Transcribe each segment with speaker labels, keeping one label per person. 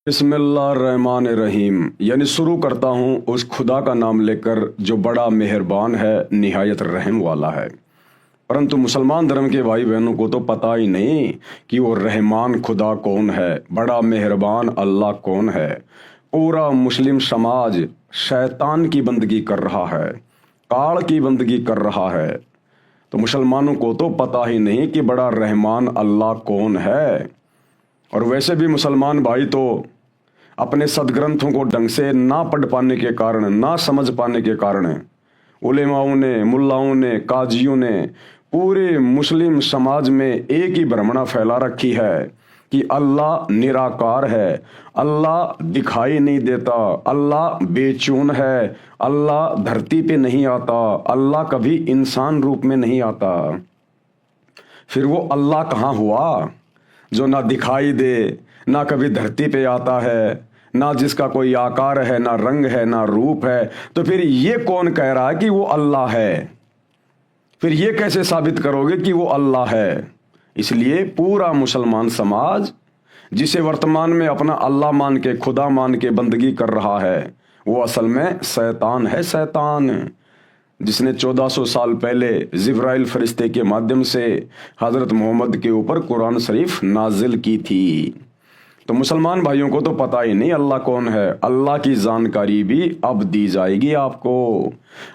Speaker 1: बिस्मिल्लाहिर्रहमानिर्रहीम यानी शुरू करता हूँ उस खुदा का नाम लेकर जो बड़ा मेहरबान है, निहायत रहम वाला है। परंतु मुसलमान धर्म के भाई बहनों को तो पता ही नहीं कि वो रहमान खुदा कौन है, बड़ा मेहरबान अल्लाह कौन है। पूरा मुस्लिम समाज शैतान की बंदगी कर रहा है, काल की बंदगी कर रहा है। तो मुसलमानों को तो पता ही नहीं कि बड़ा रहमान अल्लाह कौन है। और वैसे भी मुसलमान भाई तो अपने सदग्रंथों को ढंग से ना पढ़ पाने के कारण, ना समझ पाने के कारण उलेमाओं ने, मुल्लाओं ने, काजियों ने पूरे मुस्लिम समाज में एक ही भ्रमणा फैला रखी है कि अल्लाह निराकार है, अल्लाह दिखाई नहीं देता, अल्लाह बेचून है, अल्लाह धरती पे नहीं आता, अल्लाह कभी इंसान रूप में नहीं आता। फिर वो अल्लाह कहाँ हुआ जो ना दिखाई दे, ना कभी धरती पे आता है, ना जिसका कोई आकार है, ना रंग है, ना रूप है। तो फिर ये कौन कह रहा है कि वो अल्लाह है? फिर ये कैसे साबित करोगे कि वो अल्लाह है? इसलिए पूरा मुसलमान समाज जिसे वर्तमान में अपना अल्लाह मान के, खुदा मान के बंदगी कर रहा है, वो असल में शैतान है। शैतान जिसने 1400 साल पहले जिब्राइल फरिश्ते के माध्यम से हजरत मोहम्मद के ऊपर कुरान शरीफ नाजिल की थी। तो मुसलमान भाइयों को तो पता ही नहीं अल्लाह कौन है। अल्लाह की जानकारी भी अब दी जाएगी आपको।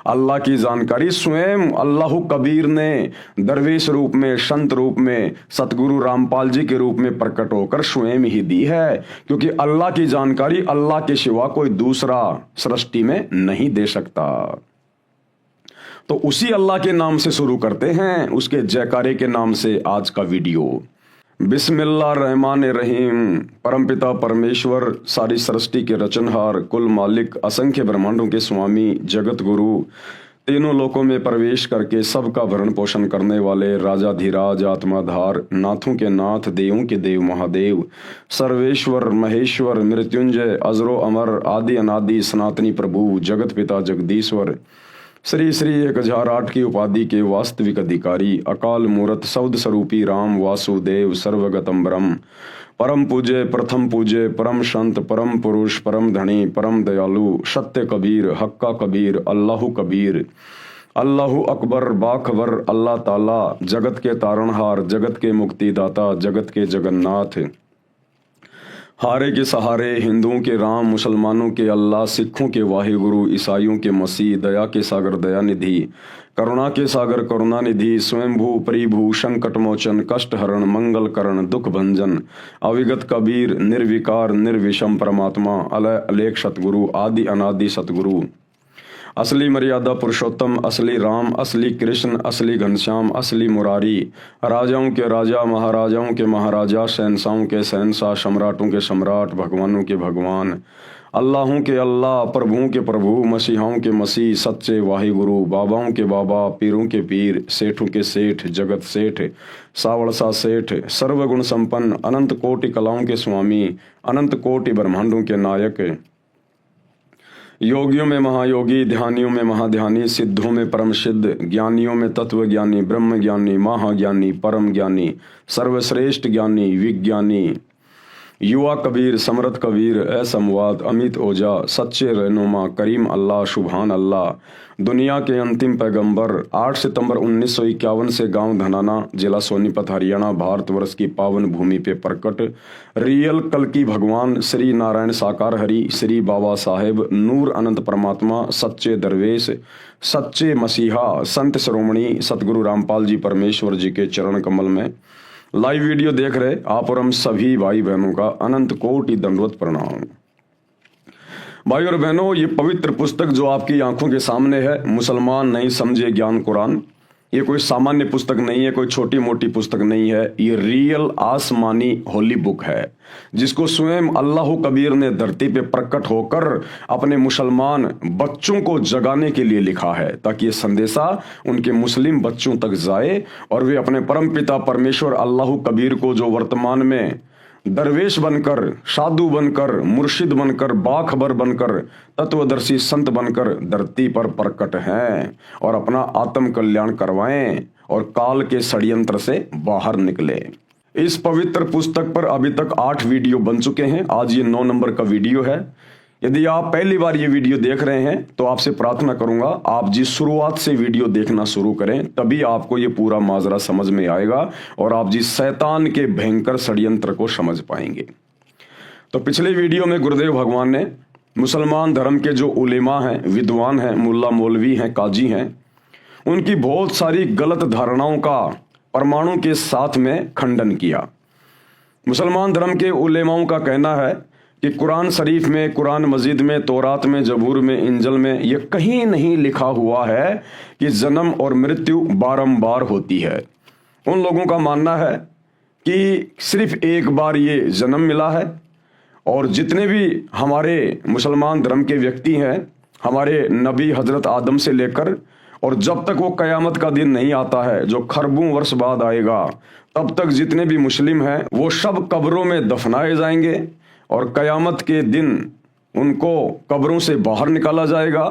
Speaker 1: अल्लाह की जानकारी स्वयं अल्लाह कबीर ने दरवेश रूप में, संत रूप में, सतगुरु रामपाल जी के रूप में प्रकट होकर स्वयं ही दी है, क्योंकि अल्लाह की जानकारी अल्लाह के सिवा कोई दूसरा सृष्टि में नहीं दे सकता। तो उसी अल्लाह के नाम से शुरू करते हैं, उसके जयकारे के नाम से आज का वीडियो। बिस्मिल्लाहिर्रहमानिर्रहीम। परमपिता परमेश्वर, सारी सृष्टि के रचनहार, कुल मालिक, असंख्य ब्रह्मांडों के स्वामी, जगत गुरु, तीनों लोकों में प्रवेश करके सबका भरण पोषण करने वाले राजाधिराज, आत्माधार, नाथों के नाथ, देवों के देव महादेव, सर्वेश्वर, महेश्वर, मृत्युंजय, अजरो अमर, आदि अनादि, सनातनी प्रभु, जगत पिता जगदीश्वर, श्री श्री 1008 की उपाधि के वास्तविक अधिकारी, अकाल मूर्त, शब्द स्वरूपी राम वासुदेव, सर्वगतम ब्रह्म, परम पूज्य, प्रथम पूज्य, परम संत, परम पुरुष, परम धनी, परम दयालु, सत्य कबीर, हक्का कबीर, अल्लाहु कबीर, अल्लाहु अकबर, बाखबर, अल्लाह ताला, जगत के तारणहार, जगत के मुक्तिदाता, जगत के जगन्नाथ, हारे के सहारे, हिंदुओं के राम, मुसलमानों के अल्लाह, सिखों के वाहिगुरु, ईसाइयों के मसीह, दया के सागर दयानिधि, करुणा के सागर करुणानिधि, स्वयंभू परिभू, संकट मोचन, कष्ट हरण, मंगल करण, दुख भंजन, अविगत कबीर, निर्विकार निर्विषम परमात्मा, अलय अलेख सतगुरु, आदि अनादि सतगुरु, असली मर्यादा पुरुषोत्तम, असली राम, असली कृष्ण, असली घनश्याम, असली मुरारी, राजाओं के राजा, महाराजाओं के महाराजा, शहंशाहों के शहंशाह, सम्राटों के सम्राट, भगवानों के भगवान, अल्लाहों के अल्लाह, प्रभुओं के प्रभु, मसीहाओं के मसीह, सच्चे वाहिगुरु, बाबाओं के बाबा, पीरों के पीर, सेठों के सेठ, जगत सेठ, सावड़सा सेठ, सर्वगुण संपन्न, अनंत कोटि कलाओं के स्वामी, अनंत कोटि ब्रह्मांडों के नायक, योगियों में महायोगी, ध्यानियों में महाध्यानी, सिद्धों में परम सिद्ध, ज्ञानियों में तत्व ज्ञानी, ब्रह्म ज्ञानी, महाज्ञानी, परम ज्ञानी, सर्वश्रेष्ठ ज्ञानी, विज्ञानी, युवा कबीर, समरथ कबीर, असमवाद, अमित ओझा, सच्चे रहनुमा, करीम अल्लाह, सुभान अल्लाह, दुनिया के अंतिम पैगंबर, 8 सितंबर 1951 से गांव धनाना, जिला सोनीपत, हरियाणा, भारतवर्ष की पावन भूमि पे प्रकट रियल कल की भगवान श्री नारायण साकार हरि, श्री बाबा साहेब, नूर अनंत परमात्मा, सच्चे दरवेश, सच्चे मसीहा, संत श्रोमणी सतगुरु रामपाल जी परमेश्वर जी के चरण कमल में लाइव वीडियो देख रहे आप और हम सभी भाई बहनों का अनंत कोटि दंडवत प्रणाम। भाई और बहनों, ये पवित्र पुस्तक जो आपकी आंखों के सामने है, मुसलमान नहीं समझे ज्ञान कुरान, ये कोई सामान्य पुस्तक नहीं है, कोई छोटी मोटी पुस्तक नहीं है। ये रियल आसमानी होली बुक है, जिसको स्वयं अल्लाह कबीर ने धरती पे प्रकट होकर अपने मुसलमान बच्चों को जगाने के लिए लिखा है, ताकि ये संदेशा उनके मुस्लिम बच्चों तक जाए और वे अपने परम पिता परमेश्वर अल्लाह कबीर को, जो वर्तमान में दरवेश बनकर, साधु बनकर, मुर्शिद बनकर, बाखबर बनकर, तत्वदर्शी संत बनकर धरती पर प्रकट हैं, और अपना आत्म कल्याण करवाएं और काल के षड्यंत्र से बाहर निकले। इस पवित्र पुस्तक पर अभी तक 8 वीडियो बन चुके हैं। आज ये 9 नंबर का वीडियो है। यदि आप पहली बार ये वीडियो देख रहे हैं तो आपसे प्रार्थना करूंगा आप जिस शुरुआत से वीडियो देखना शुरू करें, तभी आपको ये पूरा माजरा समझ में आएगा और आप जिस शैतान के भयंकर षड्यंत्र को समझ पाएंगे। तो पिछले वीडियो में गुरुदेव भगवान ने मुसलमान धर्म के जो उलेमा हैं, विद्वान हैं, मुल्ला मौलवी हैं, काजी हैं, उनकी बहुत सारी गलत धारणाओं का परमाणु के साथ में खंडन किया। मुसलमान धर्म के उलेमाओं का कहना है कि कुरान शरीफ में, कुरान मजीद में, तौरात में, जबूर में, इंजल में ये कहीं नहीं लिखा हुआ है कि जन्म और मृत्यु बारंबार होती है। उन लोगों का मानना है कि सिर्फ एक बार ये जन्म मिला है और जितने भी हमारे मुसलमान धर्म के व्यक्ति हैं, हमारे नबी हजरत आदम से लेकर और जब तक वो कयामत का दिन नहीं आता है जो खरबों वर्ष बाद आएगा, तब तक जितने भी मुस्लिम हैं वो सब कब्रों में दफनाए जाएंगे और कयामत के दिन उनको कब्रों से बाहर निकाला जाएगा।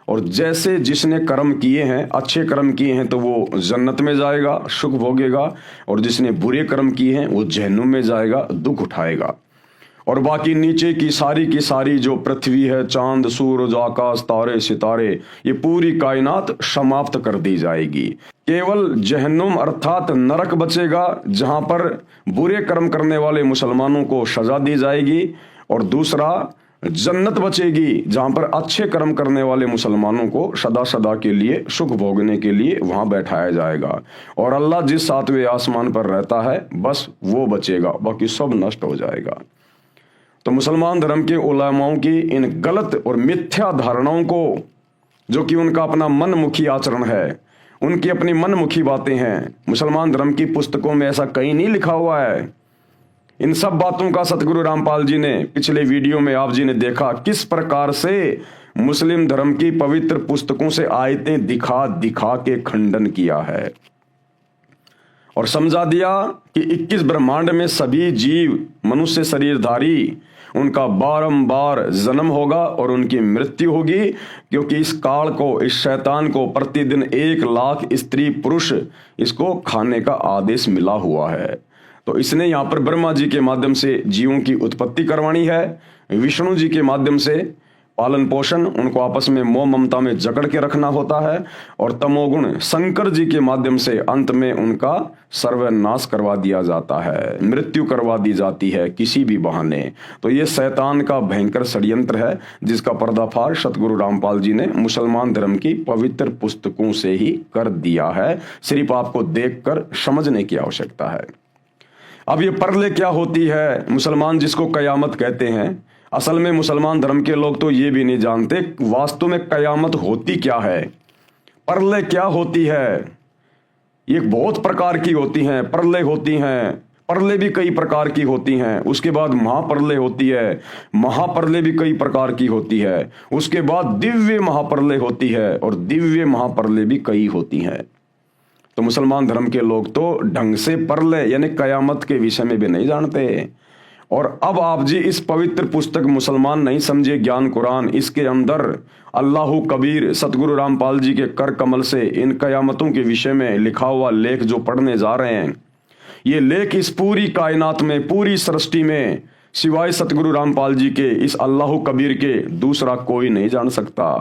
Speaker 1: और जैसे जिसने कर्म किए हैं, अच्छे कर्म किए हैं तो वो जन्नत में जाएगा, सुख भोगेगा, और जिसने बुरे कर्म किए हैं वो जहन्नुम में जाएगा, दुख उठाएगा। और बाकी नीचे की सारी जो पृथ्वी है, चांद, सूरज, आकाश, तारे, सितारे, ये पूरी कायनात समाप्त कर दी जाएगी। केवल जहन्नुम अर्थात नरक बचेगा, जहां पर बुरे कर्म करने वाले मुसलमानों को सजा दी जाएगी, और दूसरा जन्नत बचेगी, जहां पर अच्छे कर्म करने वाले मुसलमानों को सदा सदा के लिए सुख भोगने के लिए वहां बैठाया जाएगा। और अल्लाह जिस 7वें आसमान पर रहता है बस वो बचेगा, बाकी सब नष्ट हो जाएगा। तो मुसलमान धर्म के उलेमाओं की इन गलत और मिथ्या धारणाओं को, जो कि उनका अपना मनमुखी आचरण है, उनकी अपनी मनमुखी बातें हैं, मुसलमान धर्म की पुस्तकों में ऐसा कहीं नहीं लिखा हुआ है। इन सब बातों का सतगुरु रामपाल जी ने पिछले वीडियो में आप जी ने देखा किस प्रकार से मुस्लिम धर्म की पवित्र पुस्तकों से आयतें दिखा दिखा के खंडन किया है और समझा दिया कि 21 ब्रह्मांड में सभी जीव मनुष्य शरीरधारी, उनका बारंबार जन्म होगा और उनकी मृत्यु होगी, क्योंकि इस काल को, इस शैतान को प्रतिदिन 1 लाख स्त्री पुरुष इसको खाने का आदेश मिला हुआ है। तो इसने यहाँ पर ब्रह्मा जी के माध्यम से जीवों की उत्पत्ति करवानी है, विष्णु जी के माध्यम से पालन पोषण, उनको आपस में मोह ममता में जकड़ के रखना होता है, और तमोगुण शंकर जी के माध्यम से अंत में उनका सर्वनाश करवा दिया जाता है, मृत्यु करवा दी जाती है किसी भी बहाने। तो ये शैतान का भयंकर षड्यंत्र है, जिसका पर्दाफाश सतगुरु रामपाल जी ने मुसलमान धर्म की पवित्र पुस्तकों से ही कर दिया है। सिर्फ आपको देखकर समझने की आवश्यकता है। अब ये परले क्या होती है, मुसलमान जिसको कयामत कहते हैं, असल में मुसलमान धर्म के लोग तो ये भी नहीं जानते वास्तव में कयामत होती क्या है, परले क्या होती है। ये बहुत प्रकार की होती हैं, परले होती हैं, परले भी कई प्रकार की होती हैं, उसके बाद महापरले होती है, महापरले भी कई प्रकार की होती है, उसके बाद दिव्य महापरले होती है, और दिव्य महापरले भी कई होती हैं। तो मुसलमान धर्म के लोग तो ढंग से परले यानी कयामत के विषय में भी नहीं जानते। और अब आप जी इस पवित्र पुस्तक मुसलमान नहीं समझे ज्ञान कुरान, इसके अंदर अल्लाहु कबीर सतगुरु रामपाल जी के कर कमल से इन कयामतों के विषय में लिखा हुआ लेख जो पढ़ने जा रहे हैं, ये लेख इस पूरी कायनात में, पूरी सृष्टि में सिवाय सतगुरु रामपाल जी के, इस अल्लाहु कबीर के दूसरा कोई नहीं जान सकता।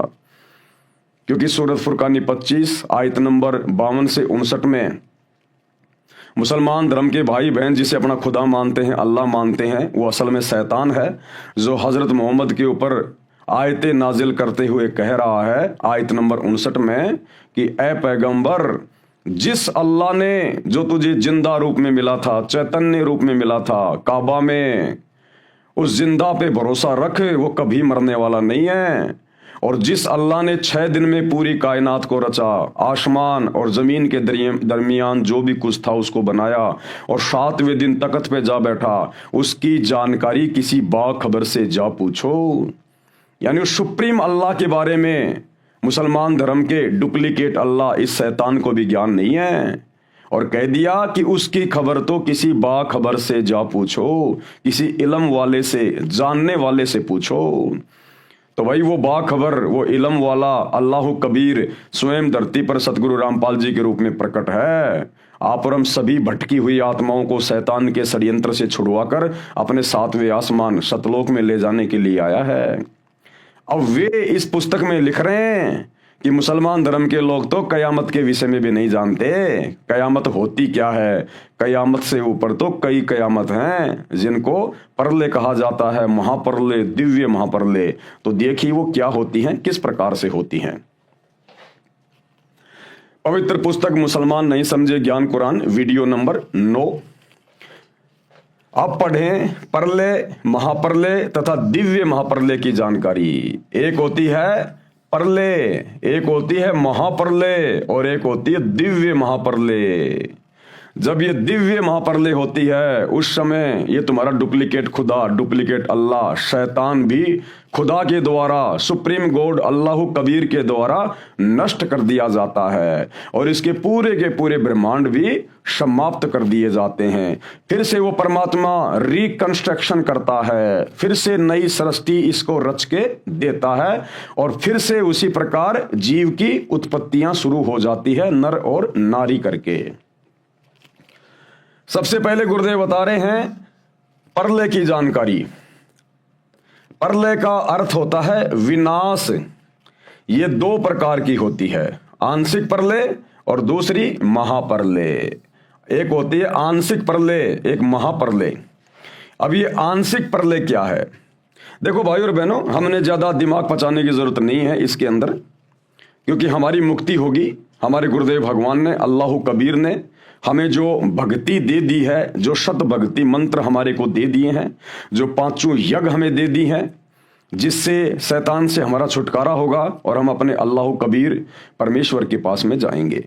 Speaker 1: क्योंकि सूरत फुरकानी 25 आयत नंबर 52 से 59 में मुसलमान धर्म के भाई बहन जिसे अपना खुदा मानते हैं, अल्लाह मानते हैं, वो असल में शैतान है, जो हजरत मोहम्मद के ऊपर आयतें नाजिल करते हुए कह रहा है आयत नंबर 59 में कि ए पैगंबर, जिस अल्लाह ने जो तुझे जिंदा रूप में मिला था, चैतन्य रूप में मिला था काबा में, उस जिंदा पे भरोसा रख, वो कभी मरने वाला नहीं है। और जिस अल्लाह ने 6 दिन में पूरी कायनात को रचा, आसमान और जमीन के दरमियान जो भी कुछ था उसको बनाया, और 7वें दिन तख्त पे जा बैठा, उसकी जानकारी किसी बाखबर से जा पूछो। यानी उस सुप्रीम अल्लाह के बारे में मुसलमान धर्म के डुप्लीकेट अल्लाह इस शैतान को भी ज्ञान नहीं है, और कह दिया कि उसकी खबर तो किसी बाखबर से जा पूछो, किसी इल्म वाले से, जानने वाले से पूछो। तो भाई वो बाखबर, वो इल्म वाला अल्लाह कबीर स्वयं धरती पर सतगुरु रामपाल जी के रूप में प्रकट है। आप और हम सभी भटकी हुई आत्माओं को शैतान के षड्यंत्र से छुड़वाकर अपने सातवें आसमान सतलोक में ले जाने के लिए आया है। अब वे इस पुस्तक में लिख रहे हैं कि मुसलमान धर्म के लोग तो कयामत के विषय में भी नहीं जानते। कयामत होती क्या है? कयामत से ऊपर तो कई कयामत हैं जिनको परले कहा जाता है, महापरले, दिव्य महापरले। तो देखिए वो क्या होती हैं, किस प्रकार से होती हैं। पवित्र पुस्तक मुसलमान नहीं समझे ज्ञान कुरान, वीडियो नंबर 9। अब पढ़ें परले, महापरले तथा दिव्य महापरले की जानकारी। एक होती है परले, एक होती है महापरले और एक होती है दिव्य महापरले। जब ये दिव्य महापरले होती है उस समय ये तुम्हारा डुप्लीकेट खुदा, डुप्लीकेट अल्लाह, शैतान भी खुदा के द्वारा, सुप्रीम गॉड अल्लाह कबीर के द्वारा नष्ट कर दिया जाता है और इसके पूरे के पूरे ब्रह्मांड भी समाप्त कर दिए जाते हैं। फिर से वो परमात्मा रिकंस्ट्रक्शन करता है, फिर से नई सृष्टि इसको रच के देता है और फिर से उसी प्रकार जीव की उत्पत्तियां शुरू हो जाती है, नर और नारी करके। सबसे पहले गुरुदेव बता रहे हैं परले की जानकारी। परले का अर्थ होता है विनाश। ये दो प्रकार की होती है, आंशिक परले और दूसरी महापरले। एक होती है आंशिक परले, एक महापरले। अब ये आंशिक परले क्या है? देखो भाई और बहनों, हमने ज्यादा दिमाग पचाने की जरूरत नहीं है इसके अंदर, क्योंकि हमारी मुक्ति होगी। हमारे गुरुदेव भगवान ने, अल्लाह कबीर ने हमें जो भक्ति दे दी है, जो शत भक्ति मंत्र हमारे को दे दिए हैं, जो पांचों यज्ञ हमें दे दी हैं, जिससे शैतान से हमारा छुटकारा होगा और हम अपने अल्लाह कबीर परमेश्वर के पास में जाएंगे।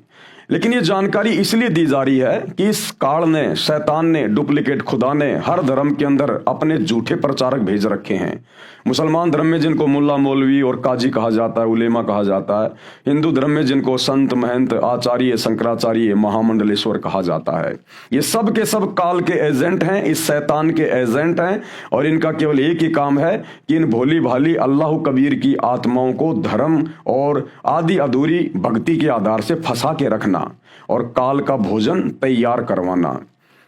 Speaker 1: लेकिन ये जानकारी इसलिए दी जा रही है कि इस काल ने, शैतान ने, डुप्लीकेट खुदा ने हर धर्म के अंदर अपने झूठे प्रचारक भेज रखे हैं। मुसलमान धर्म में जिनको मुल्ला मौलवी और काजी कहा जाता है, उलेमा कहा जाता है। हिंदू धर्म में जिनको संत, महंत, आचार्य, शंकराचार्य, महामंडलेश्वर कहा जाता है। ये सब के सब काल के एजेंट हैं, इस शैतान के एजेंट हैं और इनका केवल एक ही काम है कि इन भोली भाली अल्लाह कबीर की आत्माओं को धर्म और आदि अधूरी भक्ति के आधार से फंसा के रखना और काल का भोजन तैयार करवाना।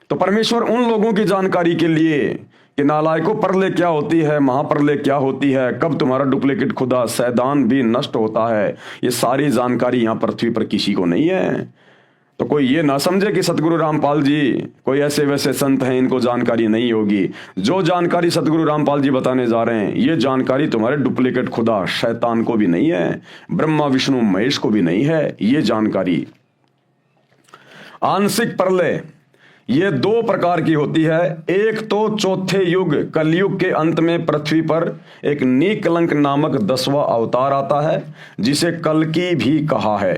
Speaker 1: तो परमेश्वर उन लोगों की जानकारी के लिए कि नालायकों, परले क्या होती है, महापरले क्या होती है, कब तुम्हारा डुप्लीकेट खुदा शैतान भी नष्ट होता है, ये सारी जानकारी यहां पृथ्वी पर किसी को नहीं है। तो कोई ये ना समझे कि सतगुरु रामपाल जी कोई ऐसे वैसे संत हैं, इनको जानकारी नहीं होगी। जो जानकारी सतगुरु रामपाल जी बताने जा रहे हैं, ये जानकारी तुम्हारे डुप्लीकेट खुदा शैतान को भी नहीं है, ब्रह्मा विष्णु महेश को भी नहीं है। ये जानकारी आंशिक परले ये दो प्रकार की होती है। एक तो चौथे युग, कलयुग के अंत में पृथ्वी पर एक निकलंक नामक 10वां अवतार आता है, जिसे कल्कि भी कहा है।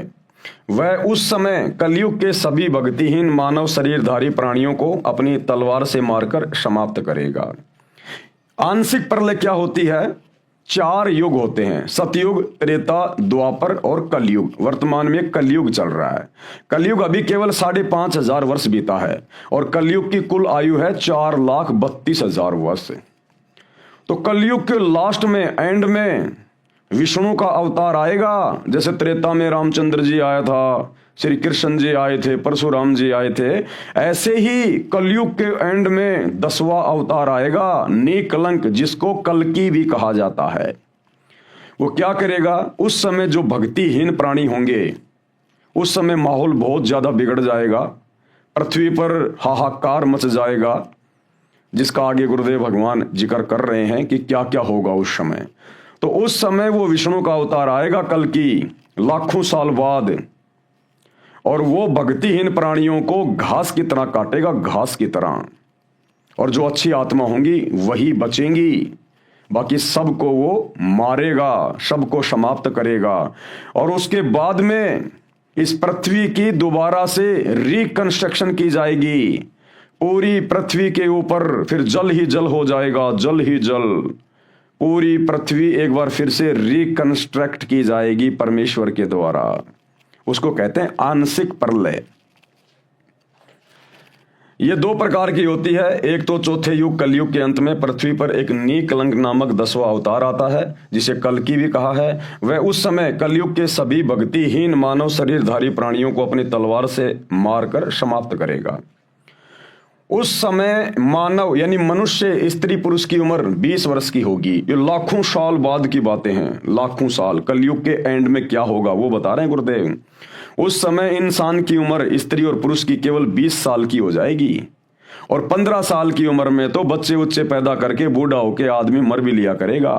Speaker 1: वह उस समय कलयुग के सभी भक्तिहीन मानव शरीरधारी प्राणियों को अपनी तलवार से मारकर समाप्त करेगा। आंशिक प्रलय क्या होती है? 4 युग होते हैं, सतयुग, त्रेता, द्वापर और कलयुग। वर्तमान में कलयुग चल रहा है। कलयुग अभी केवल 5,500 वर्ष बीता है और कलयुग की कुल आयु है 4,32,000 वर्ष। तो कलयुग के लास्ट में, एंड में विष्णु का अवतार आएगा। जैसे त्रेता में रामचंद्र जी आया था, श्री कृष्ण जी आए थे, परशुराम जी आए थे, ऐसे ही कलयुग के एंड में 10वां अवतार आएगा, निकलंक, जिसको कल्कि भी कहा जाता है। वो क्या करेगा? उस समय जो भक्तिहीन प्राणी होंगे, उस समय माहौल बहुत ज्यादा बिगड़ जाएगा, पृथ्वी पर हाहाकार मच जाएगा, जिसका आगे गुरुदेव भगवान जिक्र कर रहे हैं कि क्या क्या होगा उस समय। तो उस समय वो विष्णु का अवतार आएगा कल्कि, लाखों साल बाद, और वो भक्तिहीन प्राणियों को घास की तरह काटेगा, घास की तरह। और जो अच्छी आत्मा होंगी वही बचेंगी, बाकी सबको वो मारेगा, सबको समाप्त करेगा। और उसके बाद में इस पृथ्वी की दोबारा से रिकंस्ट्रक्शन की जाएगी। पूरी पृथ्वी के ऊपर फिर जल ही जल हो जाएगा, जल ही जल। पूरी पृथ्वी एक बार फिर से रिकंस्ट्रक्ट की जाएगी परमेश्वर के द्वारा। उसको कहते हैं आंशिक प्रलय। ये दो प्रकार की होती है। एक तो चौथे युग कलयुग के अंत में पृथ्वी पर एक नीकलंक नामक 10वां अवतार आता है, जिसे कल्कि भी कहा है। वह उस समय कलयुग के सभी भक्तिहीन मानव शरीरधारी प्राणियों को अपनी तलवार से मारकर समाप्त करेगा। उस समय मानव यानी मनुष्य, स्त्री पुरुष की उम्र 20 वर्ष की होगी। ये लाखों साल बाद की बातें हैं, लाखों साल। कलयुग के एंड में क्या होगा वो बता रहे हैं गुरुदेव। उस समय इंसान की उम्र स्त्री और पुरुष की केवल 20 साल की हो जाएगी, और 15 साल की उम्र में तो बच्चे उच्चे पैदा करके बूढ़ा होके आदमी मर भी लिया करेगा।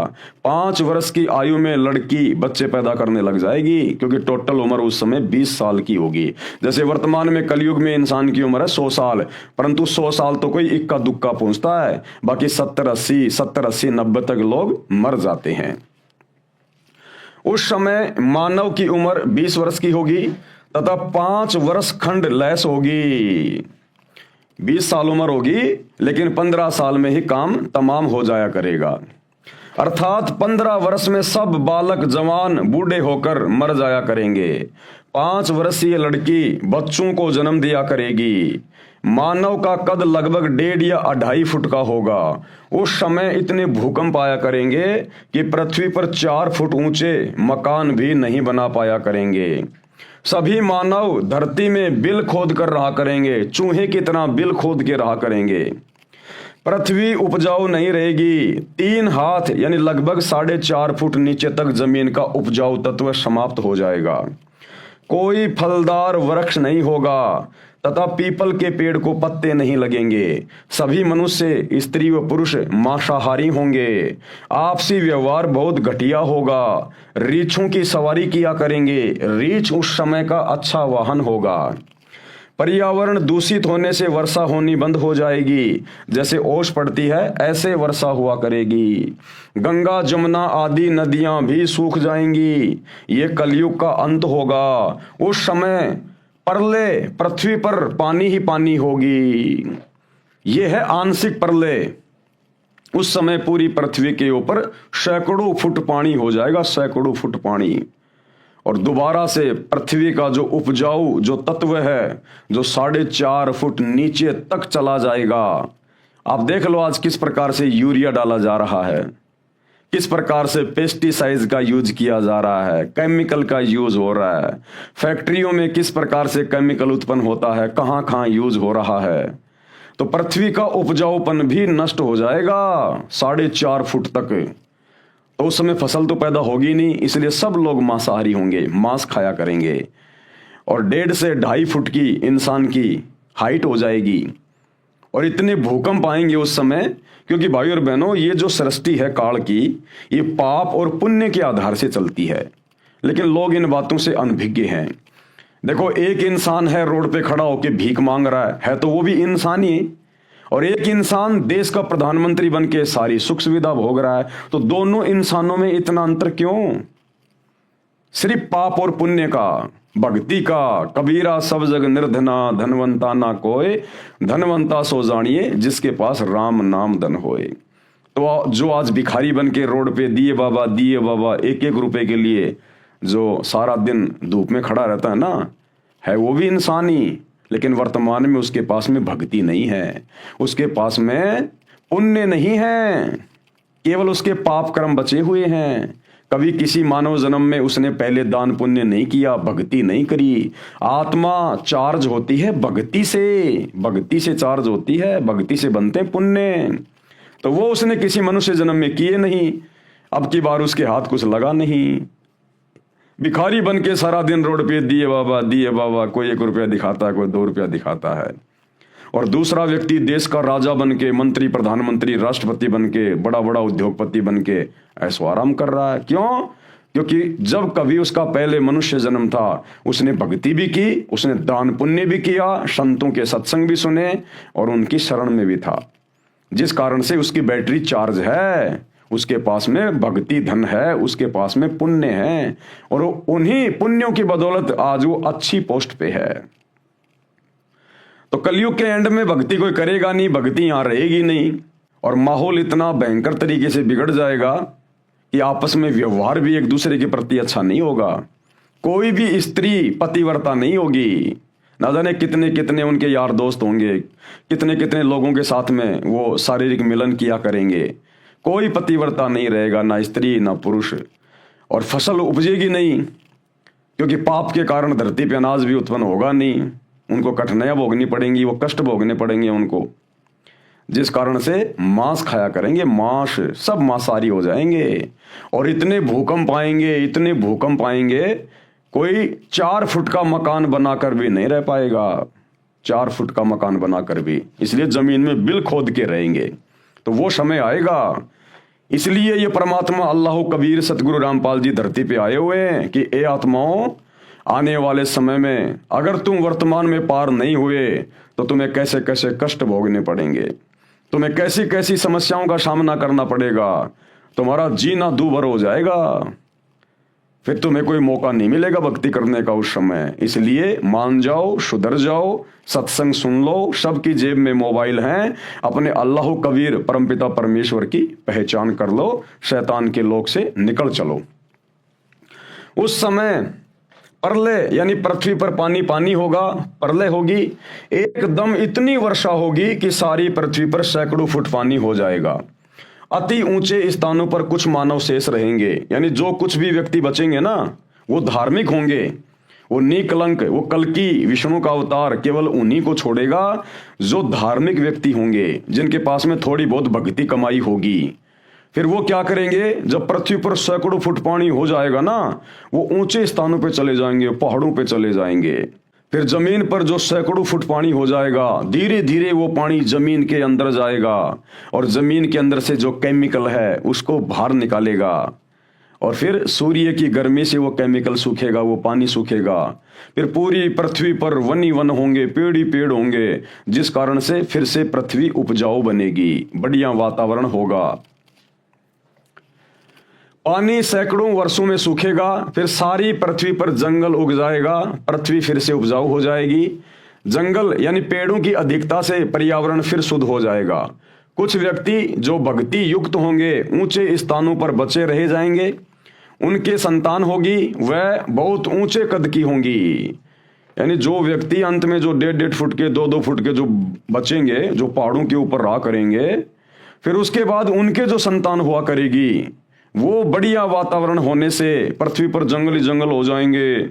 Speaker 1: 5 वर्ष की आयु में लड़की बच्चे पैदा करने लग जाएगी, क्योंकि टोटल उम्र उस समय 20 साल की होगी। जैसे वर्तमान में कलयुग में इंसान की उम्र है 100 साल, परंतु 100 साल तो कोई इक्का दुक्का पहुंचता है, बाकी 70-80, 90 तक लोग मर जाते हैं। उस समय मानव की उम्र 20 वर्ष की होगी तथा 5 वर्ष खंड लैस होगी। 20 साल उम्र होगी, लेकिन 15 साल में ही काम तमाम हो जाया करेगा। अर्थात 15 वर्ष में सब बालक जवान बूढ़े होकर मर जाया करेंगे। 5 वर्षीय लड़की बच्चों को जन्म दिया करेगी। मानव का कद लगभग 1.5 या 2.5 फुट का होगा। उस समय इतने भूकंप आया करेंगे कि पृथ्वी पर 4 फुट ऊंचे मकान भी नहीं बना पाया करेंगे। सभी मानव धरती में बिल खोद कर रहा करेंगे, चूहे की तरह बिल खोद के रहा करेंगे। पृथ्वी उपजाऊ नहीं रहेगी। 3 हाथ यानी लगभग 4.5 फुट नीचे तक जमीन का उपजाऊ तत्व समाप्त हो जाएगा। कोई फलदार वृक्ष नहीं होगा तथा पीपल के पेड़ को पत्ते नहीं लगेंगे। सभी मनुष्य, स्त्री व पुरुष मांसाहारी होंगे। आपसी व्यवहार बहुत घटिया होगा। रीछों की सवारी किया करेंगे। रीछ उस समय का अच्छा वाहन होगा। पर्यावरण दूषित होने से वर्षा होनी बंद हो जाएगी। जैसे ओस पड़ती है ऐसे वर्षा हुआ करेगी। गंगा, जमुना आदि नदियां भी सूख जाएंगी। ये कलयुग का अंत होगा। उस समय प्रलय, पृथ्वी पर पानी ही पानी होगी। यह है आंशिक प्रलय। उस समय पूरी पृथ्वी के ऊपर सैकड़ों फुट पानी हो जाएगा, सैकड़ों फुट पानी। और दोबारा से पृथ्वी का जो उपजाऊ जो तत्व है, जो 4.5 फुट नीचे तक चला जाएगा। आप देख लो आज किस प्रकार से यूरिया डाला जा रहा है, किस प्रकार से पेस्टिसाइड्स का यूज किया जा रहा है, केमिकल का यूज हो रहा है। फैक्ट्रियों में किस प्रकार से केमिकल उत्पन्न होता है, कहां कहां यूज हो रहा है। तो पृथ्वी का उपजाऊपन भी नष्ट हो जाएगा 4.5 फुट तक। तो उस समय फसल तो पैदा होगी नहीं, इसलिए सब लोग मांसाहारी होंगे, मांस खाया करेंगे। और 1.5 से 2.5 फुट की इंसान की हाइट हो जाएगी। और इतने भूकंप आएंगे उस समय, क्योंकि भाई और बहनों ये जो सृष्टि है काल की, ये पाप और पुण्य के आधार से चलती है। लेकिन लोग इन बातों से अनभिज्ञ हैं। देखो, एक इंसान है रोड पे खड़ा होकर भीख मांग रहा है तो वो भी इंसान ही। और एक इंसान देश का प्रधानमंत्री बन के सारी सुख सुविधा भोग रहा है। तो दोनों इंसानों में इतना अंतर क्यों? सिर्फ पाप और पुण्य का, भक्ति का। कबीरा सब जग निर्धना, धनवंता ना कोय, धनवंता सो जानिए जिसके पास राम नाम धन होए। तो जो आज भिखारी बन के रोड पे दिए बाबा 1-1 रुपए के लिए जो सारा दिन धूप में खड़ा रहता है ना, है वो भी इंसान ही। लेकिन वर्तमान में उसके पास में भक्ति नहीं है, उसके पास में पुण्य नहीं है, केवल उसके पाप कर्म बचे हुए हैं। कभी किसी मानव जन्म में उसने पहले दान पुण्य नहीं किया, भक्ति नहीं करी। आत्मा चार्ज होती है भक्ति से, भक्ति से चार्ज होती है, भक्ति से बनते पुण्य। तो वो उसने किसी मनुष्य जन्म में किए नहीं, अब की बार उसके हाथ कुछ लगा नहीं। भिखारी बन के सारा दिन रोड पे दिए बाबा, कोई 1 रुपया दिखाता है, कोई 2 रुपया दिखाता है। और दूसरा व्यक्ति देश का राजा बन के, मंत्री, प्रधानमंत्री, राष्ट्रपति बन के, बड़ा बड़ा उद्योगपति बन के ऐशो आराम कर रहा है। क्यों? क्योंकि जब कभी उसका पहले मनुष्य जन्म था, उसने भक्ति भी की, उसने दान पुण्य भी किया, संतों के सत्संग भी सुने और उनकी शरण में भी था, जिस कारण से उसकी बैटरी चार्ज है। उसके पास में भक्ति धन है, उसके पास में पुण्य है, और उन्हीं पुण्यों की बदौलत आज वो अच्छी पोस्ट पे है। तो कलयुग के एंड में भक्ति कोई करेगा नहीं, भक्ति यहां रहेगी नहीं, और माहौल इतना भयंकर तरीके से बिगड़ जाएगा कि आपस में व्यवहार भी एक दूसरे के प्रति अच्छा नहीं होगा। कोई भी स्त्री पतिव्रता नहीं होगी। ना जाने कितने कितने उनके यार दोस्त होंगे, कितने कितने लोगों के साथ में वो शारीरिक मिलन किया करेंगे। कोई पतिव्रता नहीं रहेगा, ना स्त्री ना पुरुष, और फसल उपजेगी नहीं, क्योंकि पाप के कारण धरती पे अनाज भी उत्पन्न होगा नहीं। उनको कठिनाइयां भोगनी पड़ेंगी, वो कष्ट भोगने पड़ेंगे उनको, जिस कारण से मांस खाया करेंगे, मांस सब मांसाहारी हो जाएंगे। और इतने भूकंप आएंगे, इतने भूकंप आएंगे, कोई 4 फुट का मकान बनाकर भी नहीं रह पाएगा, 4 फुट का मकान बनाकर भी, इसलिए जमीन में बिल खोद के रहेंगे। तो वो समय आएगा। इसलिए ये परमात्मा अल्लाह कबीर सतगुरु रामपाल जी धरती पे आए हुए हैं कि ए आत्माओं, आने वाले समय में अगर तुम वर्तमान में पार नहीं हुए तो तुम्हें कैसे कैसे कष्ट भोगने पड़ेंगे, तुम्हें कैसी कैसी समस्याओं का सामना करना पड़ेगा, तुम्हारा जीना दूभर हो जाएगा, फिर तुम्हें कोई मौका नहीं मिलेगा भक्ति करने का उस समय। इसलिए मान जाओ, सुधर जाओ, सत्संग सुन लो, सबकी जेब में मोबाइल हैं, अपने अल्लाह कबीर परमपिता परमेश्वर की पहचान कर लो, शैतान के लोक से निकल चलो। उस समय प्रलय यानी पृथ्वी पर पानी पानी होगा, प्रलय होगी, एकदम इतनी वर्षा होगी कि सारी पृथ्वी पर सैकड़ों फुट पानी हो जाएगा। अति ऊंचे स्थानों पर कुछ मानव शेष रहेंगे, यानी जो कुछ भी व्यक्ति बचेंगे ना, वो धार्मिक होंगे, वो निकलंक, वो कल्कि विष्णु का अवतार केवल उन्हीं को छोड़ेगा जो धार्मिक व्यक्ति होंगे, जिनके पास में थोड़ी बहुत भक्ति कमाई होगी। फिर वो क्या करेंगे, जब पृथ्वी पर सैकड़ों फुट पानी हो जाएगा ना, वो ऊंचे स्थानों पे चले जाएंगे, पहाड़ों पे चले जाएंगे। फिर जमीन पर जो सैकड़ों फुट पानी हो जाएगा, धीरे धीरे वो पानी जमीन के अंदर जाएगा और जमीन के अंदर से जो केमिकल है उसको बाहर निकालेगा, और फिर सूर्य की गर्मी से वो केमिकल सूखेगा, वो पानी सूखेगा। फिर पूरी पृथ्वी पर वन ही वन होंगे, पेड़ ही पेड़ होंगे, जिस कारण से फिर से पृथ्वी उपजाऊ बनेगी, बढ़िया वातावरण होगा। पानी सैकड़ों वर्षों में सूखेगा, फिर सारी पृथ्वी पर जंगल उग जाएगा, पृथ्वी फिर से उपजाऊ हो जाएगी। जंगल यानी पेड़ों की अधिकता से पर्यावरण फिर शुद्ध हो जाएगा। कुछ व्यक्ति जो भक्ति युक्त होंगे ऊंचे स्थानों पर बचे रह जाएंगे, उनके संतान होगी वह बहुत ऊंचे कद की होंगी। यानी जो व्यक्ति अंत में जो 1.5 फुट के 2-2 फुट के जो बचेंगे, जो पहाड़ों के ऊपर रहा करेंगे, फिर उसके बाद उनके जो संतान हुआ करेगी वो बढ़िया वातावरण होने से पृथ्वी पर जंगल ही जंगल हो जाएंगे,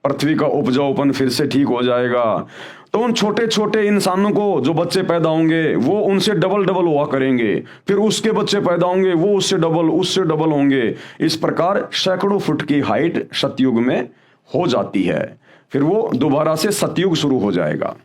Speaker 1: पृथ्वी का उपजाऊपन फिर से ठीक हो जाएगा। तो उन छोटे छोटे इंसानों को जो बच्चे पैदा होंगे वो उनसे डबल डबल हुआ करेंगे, फिर उसके बच्चे पैदा होंगे वो उससे डबल होंगे। इस प्रकार सैकड़ों फुट की हाइट सतयुग में हो जाती है, फिर वो दोबारा से सतयुग शुरू हो जाएगा।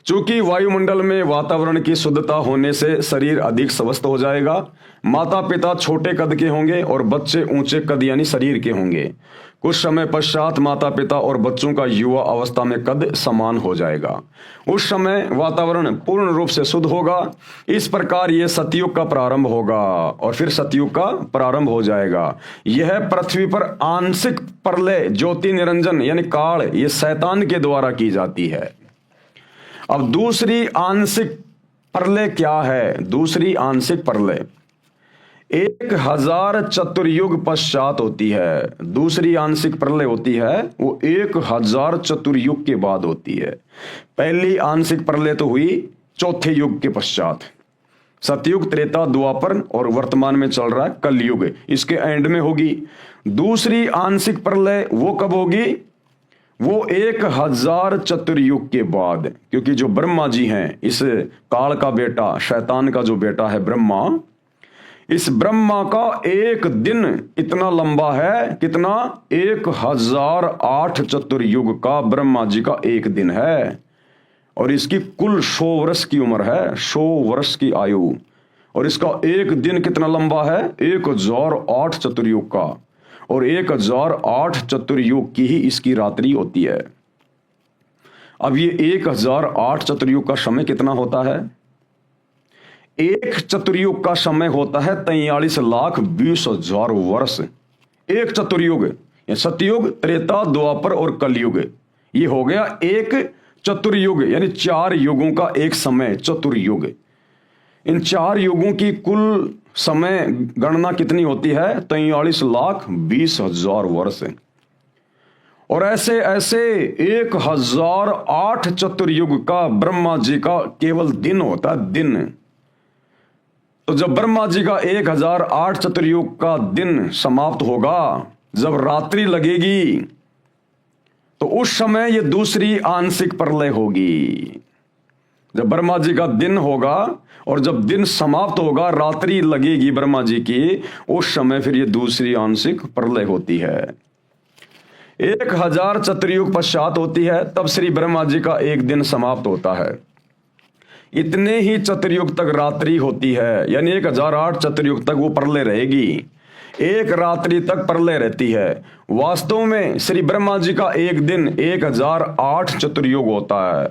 Speaker 1: चूंकि वायुमंडल में वातावरण की शुद्धता होने से शरीर अधिक स्वस्थ हो जाएगा, माता पिता छोटे कद के होंगे और बच्चे ऊंचे कद यानी शरीर के होंगे। कुछ समय पश्चात माता पिता और बच्चों का युवा अवस्था में कद समान हो जाएगा। उस समय वातावरण पूर्ण रूप से शुद्ध होगा। इस प्रकार यह सतयुग का प्रारंभ होगा और फिर सतयुग का प्रारंभ हो जाएगा। यह पृथ्वी पर आंशिक प्रलय ज्योति निरंजन यानी काल, ये शैतान के द्वारा की जाती है। अब दूसरी आंशिक प्रलय क्या है? दूसरी आंशिक प्रलय 1000 चतुर्युग पश्चात होती है। दूसरी आंशिक प्रलय होती है वो 1000 चतुर्युग के बाद होती है। पहली आंशिक प्रलय तो हुई चौथे युग के पश्चात, सतयुग, त्रेता, द्वापर और वर्तमान में चल रहा है कलयुग, इसके एंड में होगी। दूसरी आंशिक प्रलय वो कब होगी? वो 1000 चतुर्युग के बाद, क्योंकि जो ब्रह्मा जी हैं, इस काल का बेटा, शैतान का जो बेटा है ब्रह्मा, इस ब्रह्मा का एक दिन इतना लंबा है, कितना? 1008 चतुर्युग का ब्रह्मा जी का एक दिन है, और इसकी कुल 100 वर्ष की उम्र है, 100 वर्ष की आयु, और इसका एक दिन कितना लंबा है? 1008 चतुर्युग का, और 1008 चतुर्युग की ही इसकी रात्रि होती है। अब ये 1008 चतुर्युग का समय कितना होता है? एक चतुर्युग का समय होता है 43,20,000 वर्ष। एक चतुर्युग, सतयुग, त्रेता, द्वापर और कलयुग, ये हो गया एक चतुर्युग, यानी 4 युगों का एक समय चतुर्युग। इन 4 युगों की कुल समय गणना कितनी होती है? 43,20,000 वर्ष। और ऐसे ऐसे 1008 चतुर्युग का ब्रह्मा जी का केवल दिन होता है, दिन। तो जब ब्रह्मा जी का 1008 चतुर्युग का दिन समाप्त होगा, जब रात्रि लगेगी, तो उस समय ये दूसरी आंशिक प्रलय होगी। जब ब्रह्मा जी का दिन होगा और जब दिन समाप्त होगा, रात्रि लगेगी ब्रह्मा जी की, उस समय फिर ये दूसरी आंशिक प्रलय होती है। 1000 चतुर्युग पश्चात होती है, तब श्री ब्रह्मा जी का एक दिन समाप्त होता है। इतने ही चतुर्युग तक रात्रि होती है, यानी 1008 चतुर्युग तक वो प्रलय रहेगी। एक रात्रि तक प्रलय रहती है। वास्तव में श्री ब्रह्मा जी का एक दिन 1008 चतुर्युग होता है।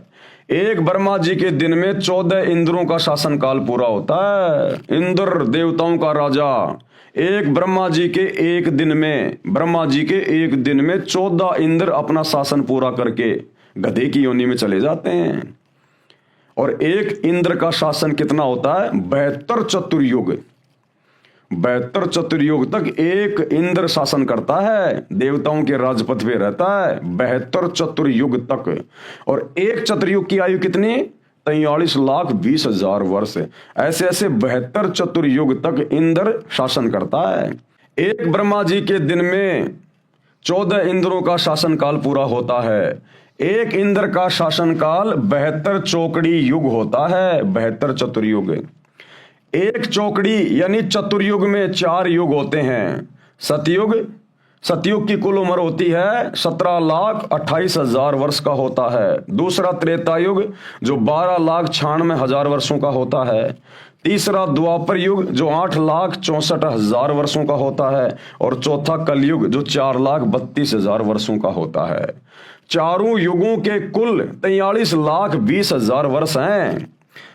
Speaker 1: एक ब्रह्मा जी के दिन में 14 इंद्रों का शासन काल पूरा होता है। इंद्र देवताओं का राजा, एक ब्रह्मा जी के एक दिन में, ब्रह्मा जी के एक दिन में 14 इंद्र अपना शासन पूरा करके गधे की योनि में चले जाते हैं। और एक इंद्र का शासन कितना होता है? 72 चतुर्युग। 72 चतुर्युग तक एक इंद्र शासन करता है, देवताओं के राजपथ पे रहता है 72 चतुर्युग तक। और एक चतुर्युग की आयु कितनी? 43,20,000 वर्ष। ऐसे ऐसे 72 चतुर्युग तक इंद्र शासन करता है। एक ब्रह्मा जी के दिन में 14 इंद्रों का शासन काल पूरा होता है। एक इंद्र का शासन काल 72 चौकड़ी युग होता है, 72 चतुर्युग। एक चौकड़ी यानी चतुर्युग में 4 युग होते हैं। सतयुग, सतयुग की कुल उम्र होती है 17,28,000 वर्ष का होता है। दूसरा त्रेता युग जो 12,96,000 वर्षों का होता है। तीसरा द्वापर युग जो 8,64,000 वर्षों का होता है। और चौथा कलयुग जो 4,32,000 वर्षों का होता है। चारों युगों के कुल 43,20,000 वर्ष हैं।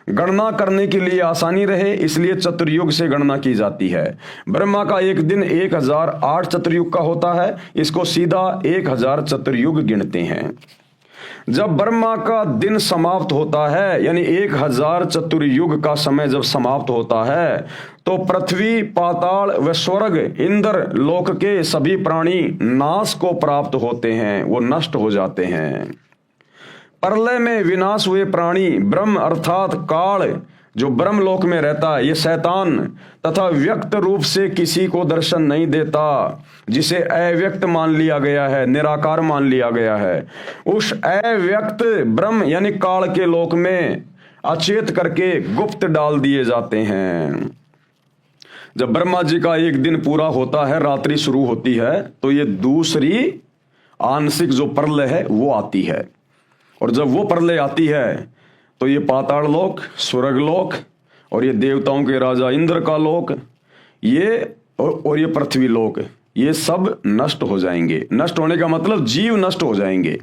Speaker 1: गणना करने के लिए आसानी रहे इसलिए चतुर्युग से गणना की जाती है। ब्रह्मा का एक दिन 1008 चतुर्युग का होता है, इसको सीधा 1000 चतुर्युग गिनते हैं। जब ब्रह्मा का दिन समाप्त होता है, यानी 1000 चतुर्युग का समय जब समाप्त होता है, तो पृथ्वी, पाताल व स्वर्ग, इंद्र लोक के सभी प्राणी नाश को प्राप्त होते हैं, वो नष्ट हो जाते हैं। प्रलय में विनाश हुए प्राणी ब्रह्म अर्थात काल जो ब्रह्मलोक में रहता है, ये शैतान तथा व्यक्त रूप से किसी को दर्शन नहीं देता, जिसे अव्यक्त मान लिया गया है, निराकार मान लिया गया है, उस अव्यक्त ब्रह्म यानी काल के लोक में अचेत करके गुप्त डाल दिए जाते हैं। जब ब्रह्मा जी का एक दिन पूरा होता है, रात्रि शुरू होती है, तो ये दूसरी आंशिक जो प्रलय है वो आती है। और जब वो प्रलय आती है तो ये पाताल लोक, स्वर्ग लोक और ये देवताओं के राजा इंद्र का लोक, ये और ये पृथ्वी लोक, ये सब नष्ट हो जाएंगे। नष्ट होने का मतलब जीव नष्ट हो जाएंगे।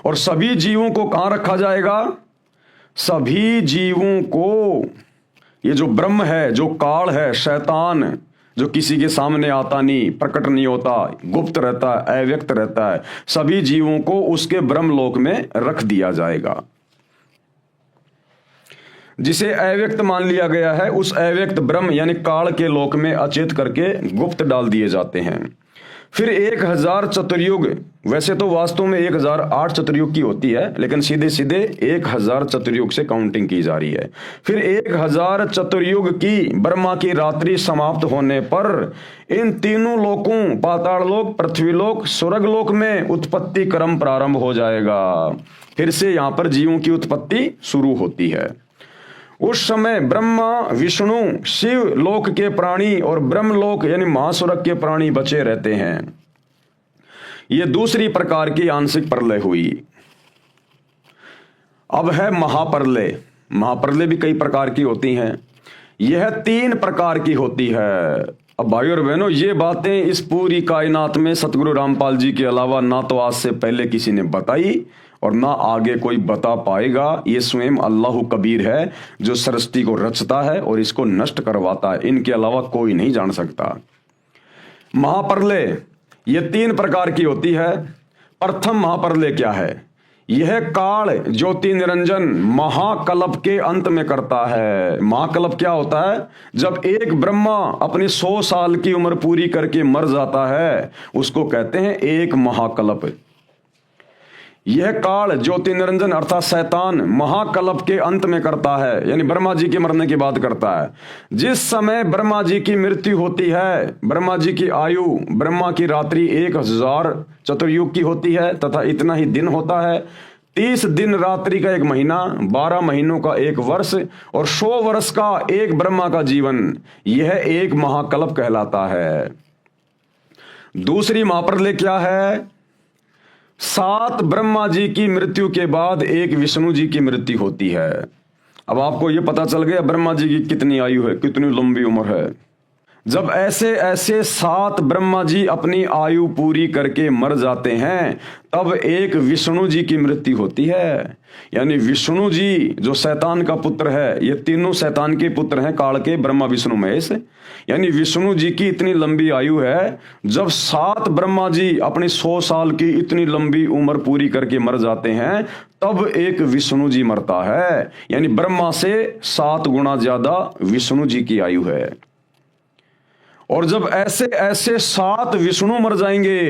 Speaker 1: और सभी जीवों को कहां रखा जाएगा? सभी जीवों को, ये जो ब्रह्म है, जो काल है, शैतान जो किसी के सामने आता नहीं, प्रकट नहीं होता, गुप्त रहता है, अव्यक्त रहता है, सभी जीवों को उसके ब्रह्मलोक में रख दिया जाएगा। जिसे अव्यक्त मान लिया गया है, उस अव्यक्त ब्रह्म यानी काल के लोक में अचेत करके गुप्त डाल दिए जाते हैं। फिर 1000 चतुर्युग, वैसे तो वास्तव में 1008 चतुर्युग की होती है, लेकिन सीधे सीधे 1000 चतुर्युग से काउंटिंग की जा रही है। फिर 1000 चतुर्युग की ब्रह्मा की रात्रि समाप्त होने पर इन तीनों लोकों, पाताल लोक, पृथ्वी लोक, स्वर्ग लोक में उत्पत्ति क्रम प्रारंभ हो जाएगा। फिर से यहां पर जीवों की उत्पत्ति शुरू होती है। उस समय ब्रह्मा, विष्णु, शिव लोक के प्राणी और ब्रह्मलोक यानी महास्वर्ग के प्राणी बचे रहते हैं। यह दूसरी प्रकार की आंशिक प्रलय हुई। अब है महाप्रलय। महाप्रलय भी कई प्रकार की होती हैं, यह 3 प्रकार की होती है। अब भाइयों और बहनों, ये बातें इस पूरी कायनात में सतगुरु रामपाल जी के अलावा ना तो आज से पहले किसी ने बताई और ना आगे कोई बता पाएगा। ये स्वयं अल्लाह कबीर है जो सृष्टि को रचता है और इसको नष्ट करवाता है। इनके अलावा कोई नहीं जान सकता। महाप्रलय ये 3 प्रकार की होती है। प्रथम महाप्रलय क्या है? यह काल ज्योति निरंजन महाकल्प के अंत में करता है। महाकल्प क्या होता है? जब एक ब्रह्मा अपनी 100 साल की उम्र पूरी करके मर जाता है, उसको कहते हैं एक महाकल्प। यह काल ज्योति निरंजन अर्थात शैतान महाकल्प के अंत में करता है, यानी ब्रह्मा जी के मरने की बात करता है। जिस समय ब्रह्मा जी की मृत्यु होती है, ब्रह्मा जी की आयु, ब्रह्मा की रात्रि 1000 चतुर्युग की होती है तथा इतना ही दिन होता है। 30 दिन रात्रि का एक महीना, 12 महीनों का एक वर्ष और 100 वर्ष का एक ब्रह्मा का जीवन, यह एक महाकल्प कहलाता है। दूसरी महाप्रलय क्या है? 7 ब्रह्मा जी की मृत्यु के बाद एक विष्णु जी की मृत्यु होती है। अब आपको यह पता चल गया ब्रह्मा जी की कितनी आयु है, कितनी लंबी उम्र है। जब ऐसे ऐसे 7 ब्रह्मा जी अपनी आयु पूरी करके मर जाते हैं, तब एक विष्णु जी की मृत्यु होती है। यानी विष्णु जी जो शैतान का पुत्र है, ये तीनों शैतान के पुत्र हैं, काल के, ब्रह्मा विष्णु महेश। यानी विष्णु जी की इतनी लंबी आयु है, जब 7 ब्रह्मा जी अपनी 100 साल की इतनी लंबी उम्र पूरी करके मर जाते हैं, तब एक विष्णु जी मरता है। यानी ब्रह्मा से 7 गुना ज्यादा विष्णु जी की आयु है। और जब ऐसे ऐसे 7 विष्णु मर जाएंगे,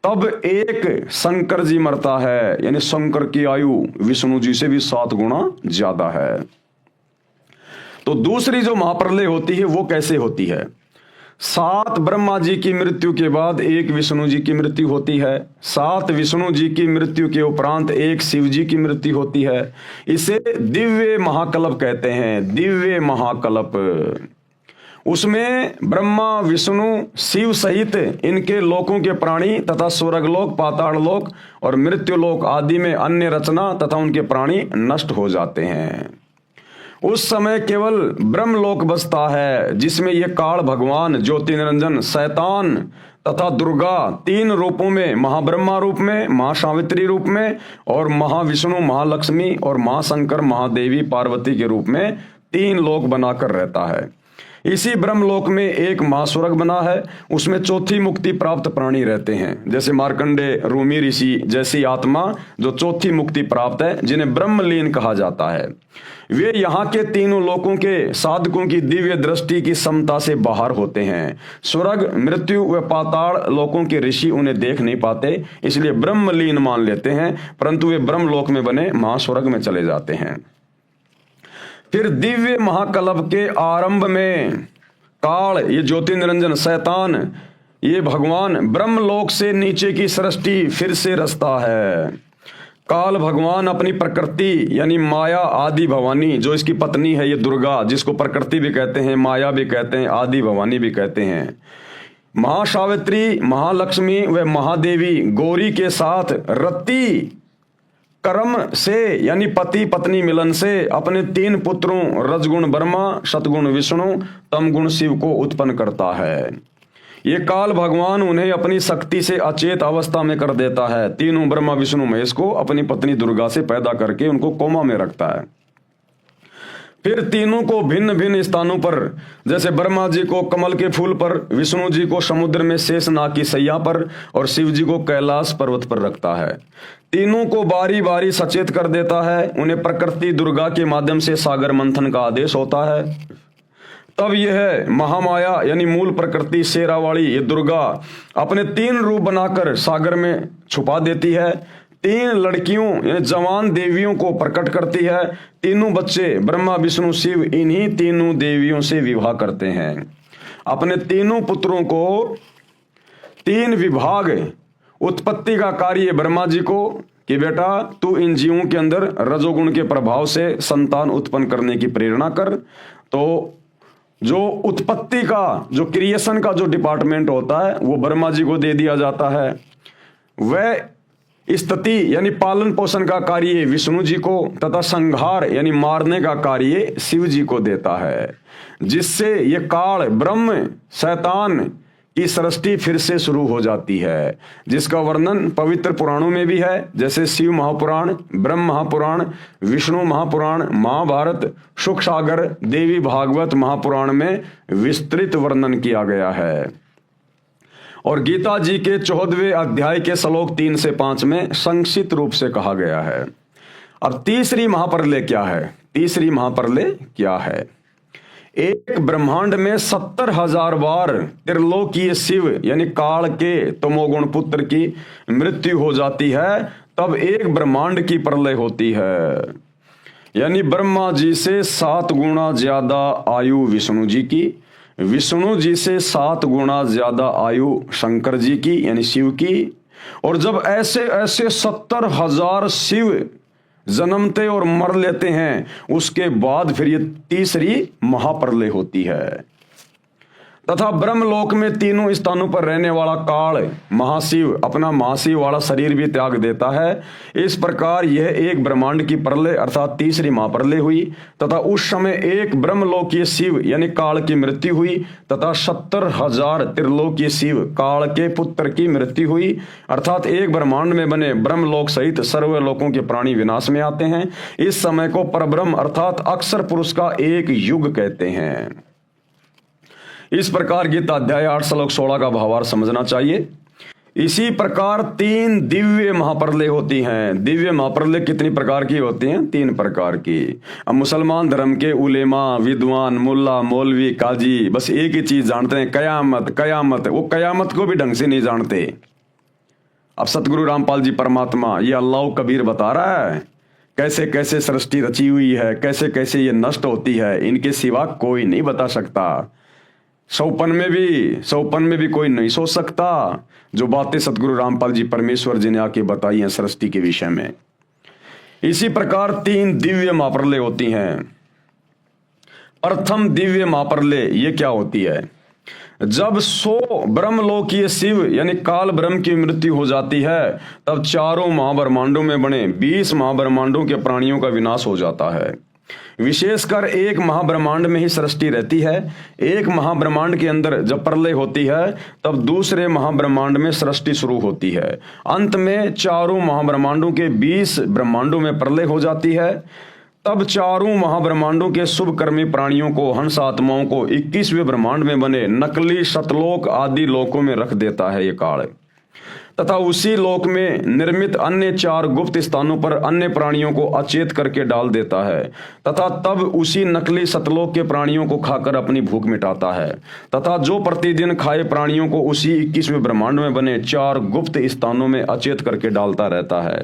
Speaker 1: तब एक शंकर जी मरता है। यानी शंकर की आयु विष्णु जी से भी 7 गुना ज्यादा है। तो दूसरी जो महाप्रलय होती है वो कैसे होती है? 7 ब्रह्मा जी की मृत्यु के बाद एक विष्णु जी की मृत्यु होती है। 7 विष्णु जी की मृत्यु के उपरांत एक शिव जी की मृत्यु होती है। इसे दिव्य महाकल्प कहते हैं, दिव्य महाकल्प। उसमें ब्रह्मा विष्णु शिव सहित इनके लोकों के प्राणी तथा स्वर्गलोक, पाताल लोक और मृत्युलोक आदि में अन्य रचना तथा उनके प्राणी नष्ट हो जाते हैं। उस समय केवल ब्रह्मलोक बसता है, जिसमें यह काल भगवान, ज्योति निरंजन, शैतान तथा दुर्गा 3 रूपों में, महाब्रह्मा रूप में, महासावित्री रूप में और महाविष्णु, महालक्ष्मी और महाशंकर, महादेवी, पार्वती के रूप में 3 लोक बनाकर रहता है। इसी ब्रह्मलोक में एक महास्वर्ग बना है, उसमें चौथी मुक्ति प्राप्त प्राणी रहते हैं, जैसे मार्कंडे, रूमी ऋषि जैसी आत्मा जो चौथी मुक्ति प्राप्त है, जिन्हें ब्रह्मलीन कहा जाता है। वे यहाँ के तीनों लोकों के साधकों की दिव्य दृष्टि की समता से बाहर होते हैं। स्वर्ग, मृत्यु व पाताल लोकों के ऋषि उन्हें देख नहीं पाते, इसलिए ब्रह्मलीन मान लेते हैं, परंतु वे ब्रह्मलोक में बने महास्वर्ग में चले जाते हैं। फिर दिव्य महाकल्प के आरंभ में काल, ये ज्योति निरंजन, शैतान, ये भगवान ब्रह्मलोक से नीचे की सृष्टि फिर से रचता है। काल भगवान अपनी प्रकृति यानी माया आदि भवानी, जो इसकी पत्नी है ये दुर्गा, जिसको प्रकृति भी कहते हैं, माया भी कहते हैं, आदि भवानी भी कहते हैं, महासावित्री, महालक्ष्मी व महादेवी गौरी के साथ रति कर्म से यानी पति पत्नी मिलन से अपने 3 पुत्रों रजगुण ब्रह्मा, सतगुण विष्णु, तमगुण शिव को उत्पन्न करता है। ये काल भगवान उन्हें अपनी शक्ति से अचेत अवस्था में कर देता है। तीनों ब्रह्मा विष्णु महेश को अपनी पत्नी दुर्गा से पैदा करके उनको कोमा में रखता है। फिर तीनों को भिन्न भिन्न स्थानों पर, जैसे ब्रह्मा जी को कमल के फूल पर, विष्णु जी को समुद्र में शेषनाग की सैया पर और शिव जी को कैलाश पर्वत पर रखता है। तीनों को बारी बारी सचेत कर देता है। उन्हें प्रकृति दुर्गा के माध्यम से सागर मंथन का आदेश होता है। तब यह महामाया यानी मूल प्रकृति शेरावाली ये दुर्गा अपने 3 रूप बनाकर सागर में छुपा देती है। 3 लड़कियों यानी जवान देवियों को प्रकट करती है। तीनों बच्चे ब्रह्मा विष्णु शिव इन्हीं तीनों देवियों से विवाह करते हैं। अपने तीनों पुत्रों को 3 विभाग उत्पत्ति का कार्य ब्रह्मा जी को कि बेटा तू इन जीवों के अंदर रजोगुण के प्रभाव से संतान उत्पन्न करने की प्रेरणा कर। तो जो उत्पत्ति का, जो क्रिएशन का जो डिपार्टमेंट होता है वो ब्रह्मा जी को दे दिया जाता है। वह स्थिति यानी पालन पोषण का कार्य विष्णु जी को तथा संहार यानी मारने का कार्य शिव जी को देता है, जिससे ये काल ब्रह्म शैतान की सृष्टि फिर से शुरू हो जाती है, जिसका वर्णन पवित्र पुराणों में भी है, जैसे शिव महापुराण, ब्रह्म महापुराण, विष्णु महापुराण, महाभारत, सुख सागर, देवी भागवत महापुराण में विस्तृत वर्णन किया गया है। और गीता जी के 14वें अध्याय के श्लोक 3 से 5 में संक्षिप्त रूप से कहा गया है। अब तीसरी महाप्रलय क्या है? तीसरी महाप्रलय क्या है? एक ब्रह्मांड में 70,000 बार त्रिलोकीय शिव यानी काल के तमोगुण पुत्र की मृत्यु हो जाती है, तब एक ब्रह्मांड की प्रलय होती है। यानी ब्रह्मा जी से 7 गुना ज्यादा आयु विष्णु जी की, विष्णु जी से 7 गुना ज्यादा आयु शंकर जी की यानी शिव की। और जब ऐसे ऐसे 70,000 शिव जन्मते और मर लेते हैं, उसके बाद फिर ये तीसरी महाप्रलय होती है। तथा ब्रह्मलोक में तीनों स्थानों पर रहने वाला काल महाशिव अपना महाशिव वाला शरीर भी त्याग देता है। इस प्रकार यह एक ब्रह्मांड की प्रलय अर्थात तीसरी महाप्रलय हुई। तथा उस समय एक ब्रह्मलोकीय शिव यानी काल की मृत्यु हुई तथा 70,000 त्रिलोकीय शिव काल के पुत्र की मृत्यु हुई। अर्थात एक ब्रह्मांड में बने ब्रह्मलोक सहित सर्वलोकों के प्राणी विनाश में आते हैं। इस समय को परब्रह्म अर्थात अक्षर पुरुष का एक युग कहते हैं। इस प्रकार गीता अध्याय 8 श्लोक 16 का भावार्थ समझना चाहिए। इसी प्रकार 3 दिव्य महाप्रलय होती हैं। दिव्य महाप्रलय कितनी प्रकार की होती हैं? 3 प्रकार की। अब मुसलमान धर्म के उलेमा, विद्वान, मुल्ला, मौलवी, काजी बस एक ही चीज जानते हैं, कयामत कयामत। वो कयामत को भी ढंग से नहीं जानते। अब सतगुरु रामपाल जी परमात्मा ये अल्लाह कबीर बता रहा है कैसे कैसे सृष्टि रची हुई है, कैसे कैसे ये नष्ट होती है, इनके सिवा कोई नहीं बता सकता। सौपन में भी कोई नहीं सोच सकता जो बातें सतगुरु रामपाल जी परमेश्वर जी ने आके बताई हैं सृष्टि के विषय में। इसी प्रकार 3 दिव्य महाप्रलय होती हैं। प्रथम दिव्य महाप्रलय ये क्या होती है? जब 100 ब्रह्मलोकीय शिव यानी काल ब्रह्म की मृत्यु हो जाती है, तब चारों महाब्रह्मांडों में बने 20 महाब्रह्मांडों के प्राणियों का विनाश हो जाता है। विशेषकर एक महाब्रह्मांड में ही सृष्टि रहती है। एक महाब्रह्मांड के अंदर जब प्रलय होती है, तब दूसरे महाब्रह्मांड में सृष्टि शुरू होती है। अंत में चारों महाब्रह्मांडों के 20 ब्रह्मांडों में प्रलय हो जाती है। तब चारों महाब्रह्मांडों के शुभ कर्मी प्राणियों को, हंस आत्माओं को 21वें ब्रह्मांड में बने नकली सतलोक आदि लोकों में रख देता है ये काल। तथा उसी लोक में निर्मित अन्य 4 गुप्त स्थानों पर अन्य प्राणियों को अचेत करके डाल देता है। तथा तब उसी नकली सतलोक के प्राणियों को खाकर अपनी भूख मिटाता है। तथा जो प्रतिदिन खाए प्राणियों को उसी 21वें ब्रह्मांड में बने 4 गुप्त स्थानों में अचेत करके डालता रहता है।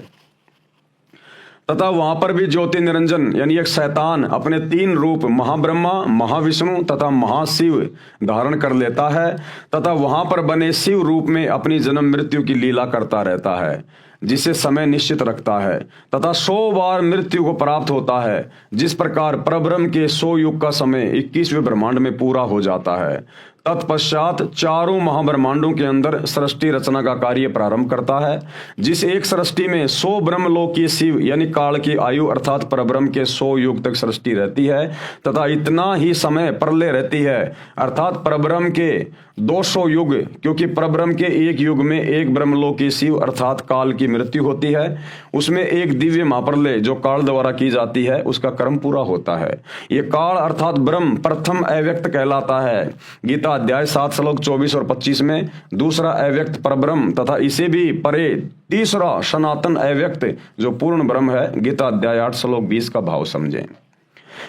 Speaker 1: तथा वहां पर भी ज्योति निरंजन यानी एक शैतान अपने 3 रूप महाब्रह्मा, महाविष्णु तथा महाशिव धारण कर लेता है। तथा वहां पर बने शिव रूप में अपनी जन्म मृत्यु की लीला करता रहता है, जिसे समय निश्चित रखता है। तथा 100 बार मृत्यु को प्राप्त होता है। जिस प्रकार परब्रह्म के 100 युग का समय 21वें ब्रह्मांड में पूरा हो जाता है। तत्पश्चात चारों महाब्रह्मांडों के अंदर सृष्टि रचना का कार्य प्रारंभ करता है। जिस एक सृष्टि में 100 ब्रह्मलोकीय शिव यानी काल की आयु अर्थात परब्रह्म के 100 युग तक सृष्टि रहती है। तथा इतना ही समय प्रलय रहती है अर्थात परब्रह्म के 200 युग, क्योंकि परब्रह्म के एक युग में एक ब्रह्मलोकीय शिव अर्थात काल की मृत्यु होती है। उसमें एक दिव्य महाप्रलय जो काल द्वारा की जाती है उसका कर्म पूरा होता है। ये काल अर्थात ब्रह्म प्रथम अव्यक्त कहलाता है। गीता अध्याय 7 श्लोक 24 और 25 में दूसरा अव्यक्त परब्रह्म तथा इसे भी परे तीसरा सनातन अव्यक्त जो पूर्ण ब्रह्म है। गीता अध्याय 8 श्लोक 20 का भाव समझें।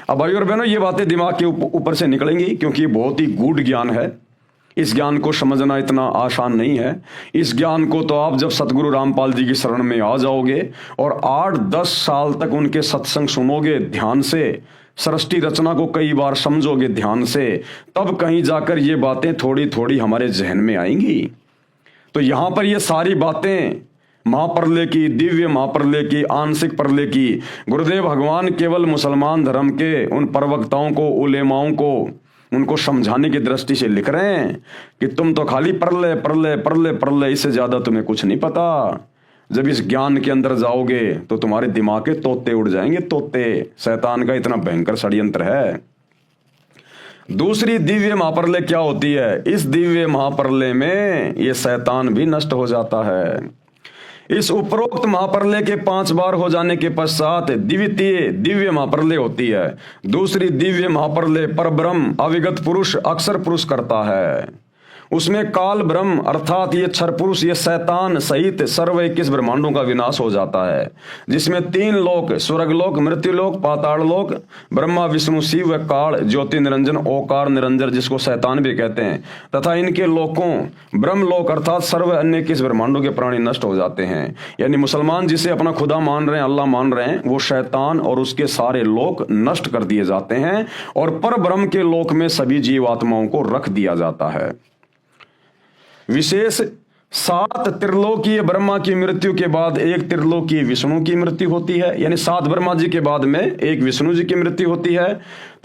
Speaker 1: अब भाई और बहनों ये बातें दिमाग के ऊपर से निकलेंगी क्योंकि बहुत ही गूढ़ ज्ञान है। इस ज्ञान को समझना इतना आसान नहीं है। इस ज्ञान को तो आप जब सतगुरु रामपाल जी की शरण में आ जाओगे और 8-10 साल तक उनके सत्संग सुनोगे ध्यान से, सृष्टि रचना को कई बार समझोगे ध्यान से, तब कहीं जाकर ये बातें थोड़ी थोड़ी हमारे जहन में आएंगी। तो यहां पर ये सारी बातें महाप्रलय की, दिव्य महाप्रलय की, आंशिक प्रलय की, गुरुदेव भगवान केवल मुसलमान धर्म के उन प्रवक्ताओं को, उलेमाओं को, उनको समझाने की दृष्टि से लिख रहे हैं कि तुम तो खाली प्रलय प्रलय प्रलय प्रलय, इससे ज्यादा तुम्हें कुछ नहीं पता। जब इस ज्ञान के अंदर जाओगे तो तुम्हारे दिमाग के तोते उड़ जाएंगे, तोते। शैतान का इतना भयंकर षड्यंत्र है। दूसरी दिव्य महाप्रलय क्या होती है? इस दिव्य महाप्रलय में ये शैतान भी नष्ट हो जाता है। इस उपरोक्त महाप्रलय के 5 बार हो जाने के पश्चात द्वितीय दिव्य महाप्रलय होती है। दूसरी दिव्य महाप्रलय परब्रह्म अविगत पुरुष अक्षर पुरुष करता है। उसमें काल ब्रह्म अर्थात ये क्षर पुरुष, ये शैतान सहित सर्व 21 ब्रह्मांडों का विनाश हो जाता है, जिसमें 3 लोक, स्वर्गलोक, मृत्युलोक, पाताल लोक, ब्रह्मा विष्णु शिव व काल ज्योति निरंजन ओकार निरंजन जिसको शैतान भी कहते हैं, तथा इनके लोकों ब्रह्मलोक अर्थात सर्व अन्य 21 ब्रह्मांडों के प्राणी नष्ट हो जाते हैं। यानी मुसलमान जिसे अपना खुदा मान रहे हैं, अल्लाह मान रहे हैं, वो शैतान और उसके सारे लोक नष्ट कर दिए जाते हैं और पर ब्रह्म के लोक में सभी जीवात्माओं को रख दिया जाता है। विशेष 7 त्रिलोकीय ब्रह्मा की मृत्यु के बाद एक त्रिलोकीय विष्णु की मृत्यु होती है, यानी 7 ब्रह्मा जी के बाद में एक विष्णु जी की मृत्यु होती है,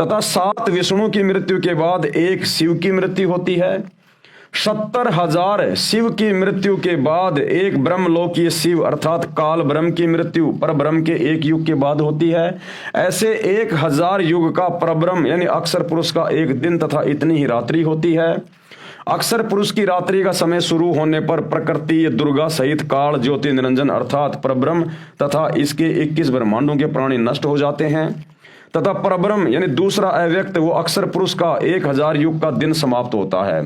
Speaker 1: तथा 7 विष्णु की मृत्यु के बाद एक शिव की मृत्यु होती है। 70,000 शिव की मृत्यु के बाद एक ब्रह्मलोकीय शिव अर्थात काल ब्रह्म की मृत्यु पर ब्रह्म के एक युग के बाद होती है। ऐसे 1000 युग का परब्रह्म यानी अक्षर पुरुष का एक दिन तथा इतनी ही रात्रि होती है। अक्षर पुरुष की रात्रि का समय शुरू होने पर प्रकृति ये दुर्गा सहित काल ज्योति निरंजन अर्थात परब्रह्म तथा इसके 21 ब्रह्मांडों के प्राणी नष्ट हो जाते हैं, तथा परब्रह्म यानी दूसरा अव्यक्त वो अक्षर पुरुष का 1000 युग का दिन समाप्त होता है।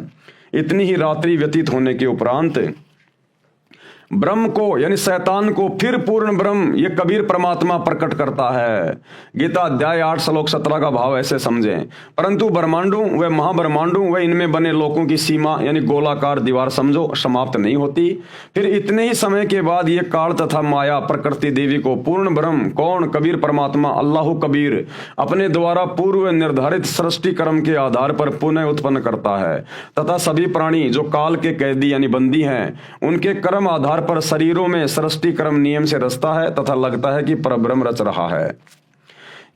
Speaker 1: इतनी ही रात्रि व्यतीत होने के उपरांत ब्रह्म को यानी शैतान को फिर पूर्ण ब्रह्म ये कबीर परमात्मा प्रकट करता है। गीता अध्याय 8 श्लोक 17 का भाव ऐसे समझें, परंतु ब्रह्मांडों व महाब्रह्मांडों व इनमें बने लोकों की सीमा यानी गोलाकार दीवार समझो समाप्त नहीं होती। फिर इतने ही समय के बाद ये काल तथा माया प्रकृति देवी को पूर्ण ब्रह्म कौन कबीर परमात्मा अल्लाह कबीर अपने द्वारा पूर्व निर्धारित सृष्टि कर्म के आधार पर पुनः उत्पन्न करता है, तथा सभी प्राणी जो काल के कैदी यानी बंदी हैं उनके कर्म आधार पर शरीरों में सृष्टि कर्म नियम से रचता है तथा लगता है कि परब्रह्म रच रहा है।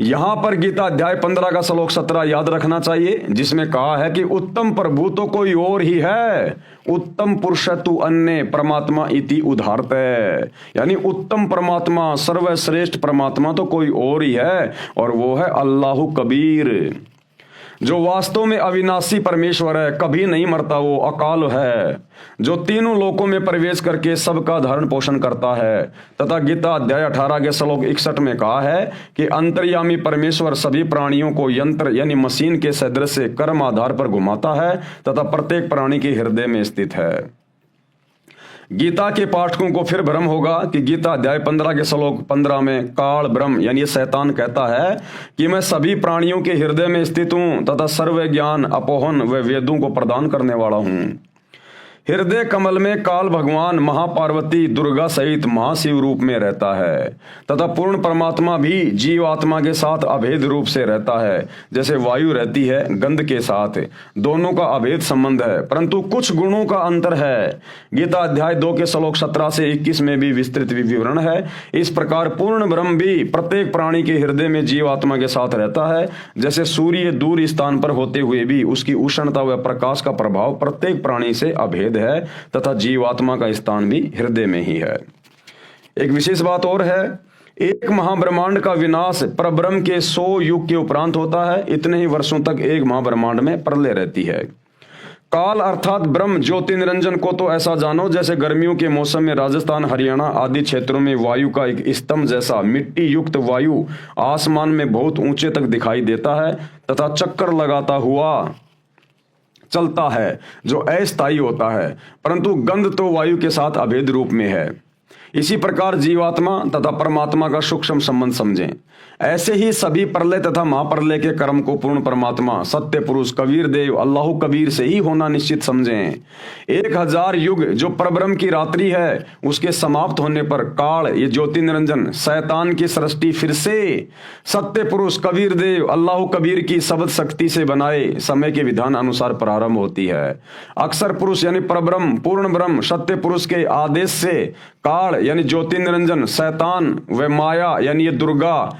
Speaker 1: यहां पर गीता अध्याय 15 का श्लोक 17 याद रखना चाहिए, जिसमें कहा है कि उत्तम प्रभु तो कोई और ही है, उत्तम पुरुष तु अन्य परमात्मा इति उदाहरत है। यानी उत्तम परमात्मा सर्वश्रेष्ठ परमात्मा तो कोई और ही है और वो है अल्लाह कबीर, जो वास्तव में अविनाशी परमेश्वर है, कभी नहीं मरता, वो अकाल है, जो तीनों लोकों में प्रवेश करके सबका धारण पोषण करता है। तथा गीता अध्याय 18 के श्लोक 61 में कहा है कि अंतर्यामी परमेश्वर सभी प्राणियों को यंत्र यानी मशीन के सदृश से कर्म आधार पर घुमाता है तथा प्रत्येक प्राणी के हृदय में स्थित है। गीता के पाठकों को फिर भ्रम होगा कि गीता अध्याय 15 के श्लोक 15 में काल ब्रह्म यानी ये शैतान कहता है कि मैं सभी प्राणियों के हृदय में स्थित हूं तथा सर्व ज्ञान अपोहन व वेदों को प्रदान करने वाला हूं। हृदय कमल में काल भगवान महापार्वती दुर्गा सहित महाशिव रूप में रहता है तथा पूर्ण परमात्मा भी जीव आत्मा के साथ अभेद रूप से रहता है, जैसे वायु रहती है गंध के साथ, दोनों का अभेद संबंध है परंतु कुछ गुणों का अंतर है। गीता अध्याय 2 के श्लोक 17 से 21 में भी विस्तृत विवरण है। इस प्रकार पूर्ण ब्रह्म भी प्रत्येक प्राणी के हृदय में जीव आत्मा के साथ रहता है, जैसे सूर्य दूर स्थान पर होते हुए भी उसकी उष्णता व प्रकाश का प्रभाव प्रत्येक प्राणी से अभेद है तथा जीवात्मा का स्थान भी हृदय में ही है। एक विशेष बात और है, एक महाब्रह्मांड का विनाश परब्रह्म के 100 युग के उपरांत होता है। इतने ही वर्षों तक एक महाब्रह्मांड में प्रलय रहती है। काल अर्थात ब्रह्म ज्योति निरंजन को तो ऐसा जानो जैसे गर्मियों के मौसम में राजस्थान हरियाणा आदि क्षेत्रों में वायु का एक स्तंभ जैसा मिट्टी युक्त वायु आसमान में बहुत ऊंचे तक दिखाई देता है तथा चक्कर लगाता हुआ चलता है, जो अस्थायी होता है, परंतु गंध तो वायु के साथ अभेद रूप में है। इसी प्रकार जीवात्मा तथा परमात्मा का सूक्ष्म संबंध समझें। ऐसे ही सभी प्रलय तथा महाप्रलय के कर्म को पूर्ण परमात्मा सत्य पुरुष कबीर देव अल्लाह कबीर से ही होना निश्चित समझें। 1000 युग जो परब्रह्म की रात्रि है उसके समाप्त होने पर काल ये ज्योति निरंजन शैतान की सृष्टि फिर से सत्य पुरुष कबीर देव अल्लाह कबीर की शब्द शक्ति से बनाए समय के विधान अनुसार प्रारंभ होती है। अक्षर पुरुष यानी परब्रह्म पूर्ण ब्रह्म सत्य पुरुष के आदेश से काल यानी ज्योति निरंजन शैतान व माया यानी ये दुर्गा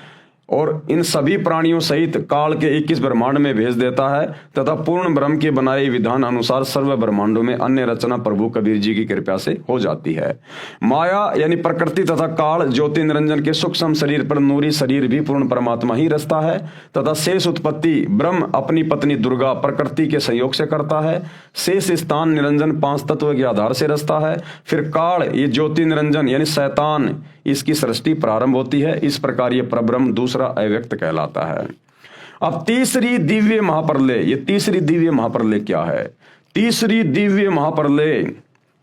Speaker 1: और इन सभी प्राणियों सहित काल के 21 ब्रह्मांड में भेज देता है तथा पूर्ण ब्रह्म के बनाए विधान अनुसार सर्व ब्रह्मांडों में अन्य रचना प्रभु कबीर जी की कृपा से हो जाती है। माया यानी प्रकृति तथा काल ज्योति निरंजन के सूक्ष्म शरीर पर नूरी शरीर भी पूर्ण परमात्मा ही रचता है तथा शेष उत्पत्ति ब्रह्म अपनी पत्नी दुर्गा प्रकृति के संयोग से करता है। शेष स्थान निरंजन 5 तत्व के आधार से रचता है। फिर काल ये ज्योति निरंजन यानी शैतान इसकी सृष्टि प्रारंभ होती है। इस प्रकार ये परब्रह्म दूसरा अव्यक्त कहलाता है। अब तीसरी दिव्य महाप्रलय, ये तीसरी दिव्य महाप्रलय क्या है? तीसरी दिव्य महाप्रलय,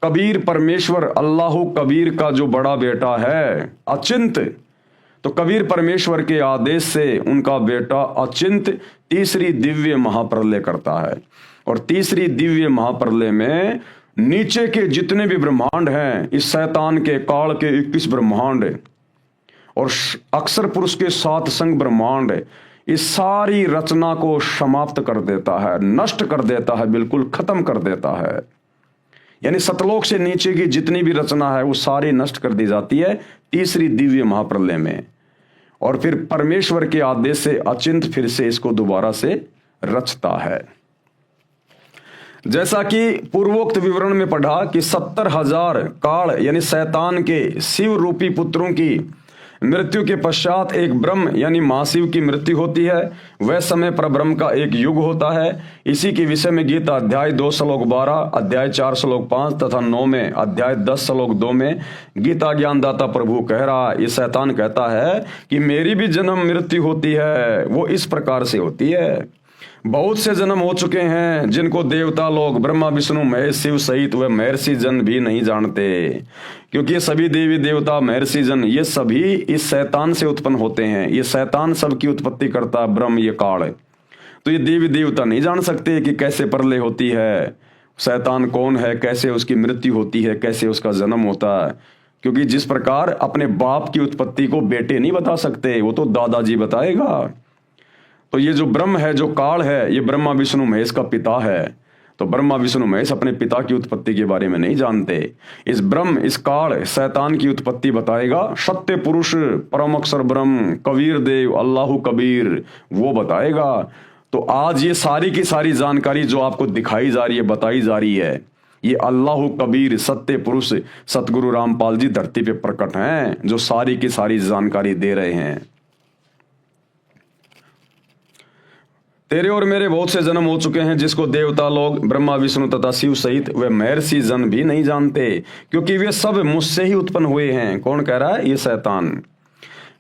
Speaker 1: कबीर परमेश्वर अल्लाह कबीर का जो बड़ा बेटा है अचिंत, तो कबीर परमेश्वर के आदेश से उनका बेटा अचिंत तीसरी दिव्य महाप्रलय करता है। और तीसरी दिव्य महाप्रलय में नीचे के जितने भी ब्रह्मांड हैं, इस शैतान के काल के 21 ब्रह्मांड और अक्षर पुरुष के 7 संग ब्रह्मांड, इस सारी रचना को समाप्त कर देता है, नष्ट कर देता है, बिल्कुल खत्म कर देता है। यानी सतलोक से नीचे की जितनी भी रचना है वो सारी नष्ट कर दी जाती है तीसरी दिव्य महाप्रलय में। और फिर परमेश्वर के आदेश से अचिंत फिर से इसको दोबारा से रचता है। जैसा कि पूर्वोक्त विवरण में पढ़ा कि 70,000 काल यानी शैतान के शिव रूपी पुत्रों की मृत्यु के पश्चात एक ब्रह्म यानी महाशिव की मृत्यु होती है। वह समय पर ब्रह्म का एक युग होता है। इसी के विषय में गीता अध्याय 2 श्लोक 12, अध्याय 4 श्लोक 5 तथा 9 में, अध्याय 10 श्लोक 2 में गीता ज्ञानदाता प्रभु कह रहा है, ये शैतान कहता है कि मेरी भी जन्म मृत्यु होती है, वो इस प्रकार से होती है। बहुत से जन्म हो चुके हैं जिनको देवता लोग ब्रह्मा विष्णु महेश शिव सहित वह महर्षि जन भी नहीं जानते, क्योंकि ये सभी देवी देवता महर्षि जन ये सभी इस शैतान से उत्पन्न होते हैं। ये शैतान सबकी उत्पत्ति करता है, ब्रह्म ये काल। तो ये देवी देवता नहीं जान सकते कि कैसे प्रलय होती है, शैतान कौन है, कैसे उसकी मृत्यु होती है, कैसे उसका जन्म होता है। क्योंकि जिस प्रकार अपने बाप की उत्पत्ति को बेटे नहीं बता सकते, वो तो दादाजी बताएगा। तो ये जो ब्रह्म है, जो काल है, ये ब्रह्मा विष्णु महेश का पिता है। तो ब्रह्मा विष्णु महेश अपने पिता की उत्पत्ति के बारे में नहीं जानते। इस ब्रह्म, इस काल शैतान की उत्पत्ति बताएगा सत्य पुरुष परम अक्षर ब्रह्म कबीर देव अल्लाह कबीर, वो बताएगा। तो आज ये सारी की सारी जानकारी जो आपको दिखाई जा रही है, बताई जा रही है, ये अल्लाह कबीर सत्य पुरुष सतगुरु रामपाल जी धरती पे प्रकट हैं, जो सारी की सारी जानकारी दे रहे हैं। तेरे और मेरे बहुत से जन्म हो चुके हैं जिसको देवता लोग ब्रह्मा विष्णु तथा शिव सहित वे महर्षि जन भी नहीं जानते, क्योंकि वे सब मुझसे ही उत्पन्न हुए हैं। कौन कह रहा है? ये शैतान।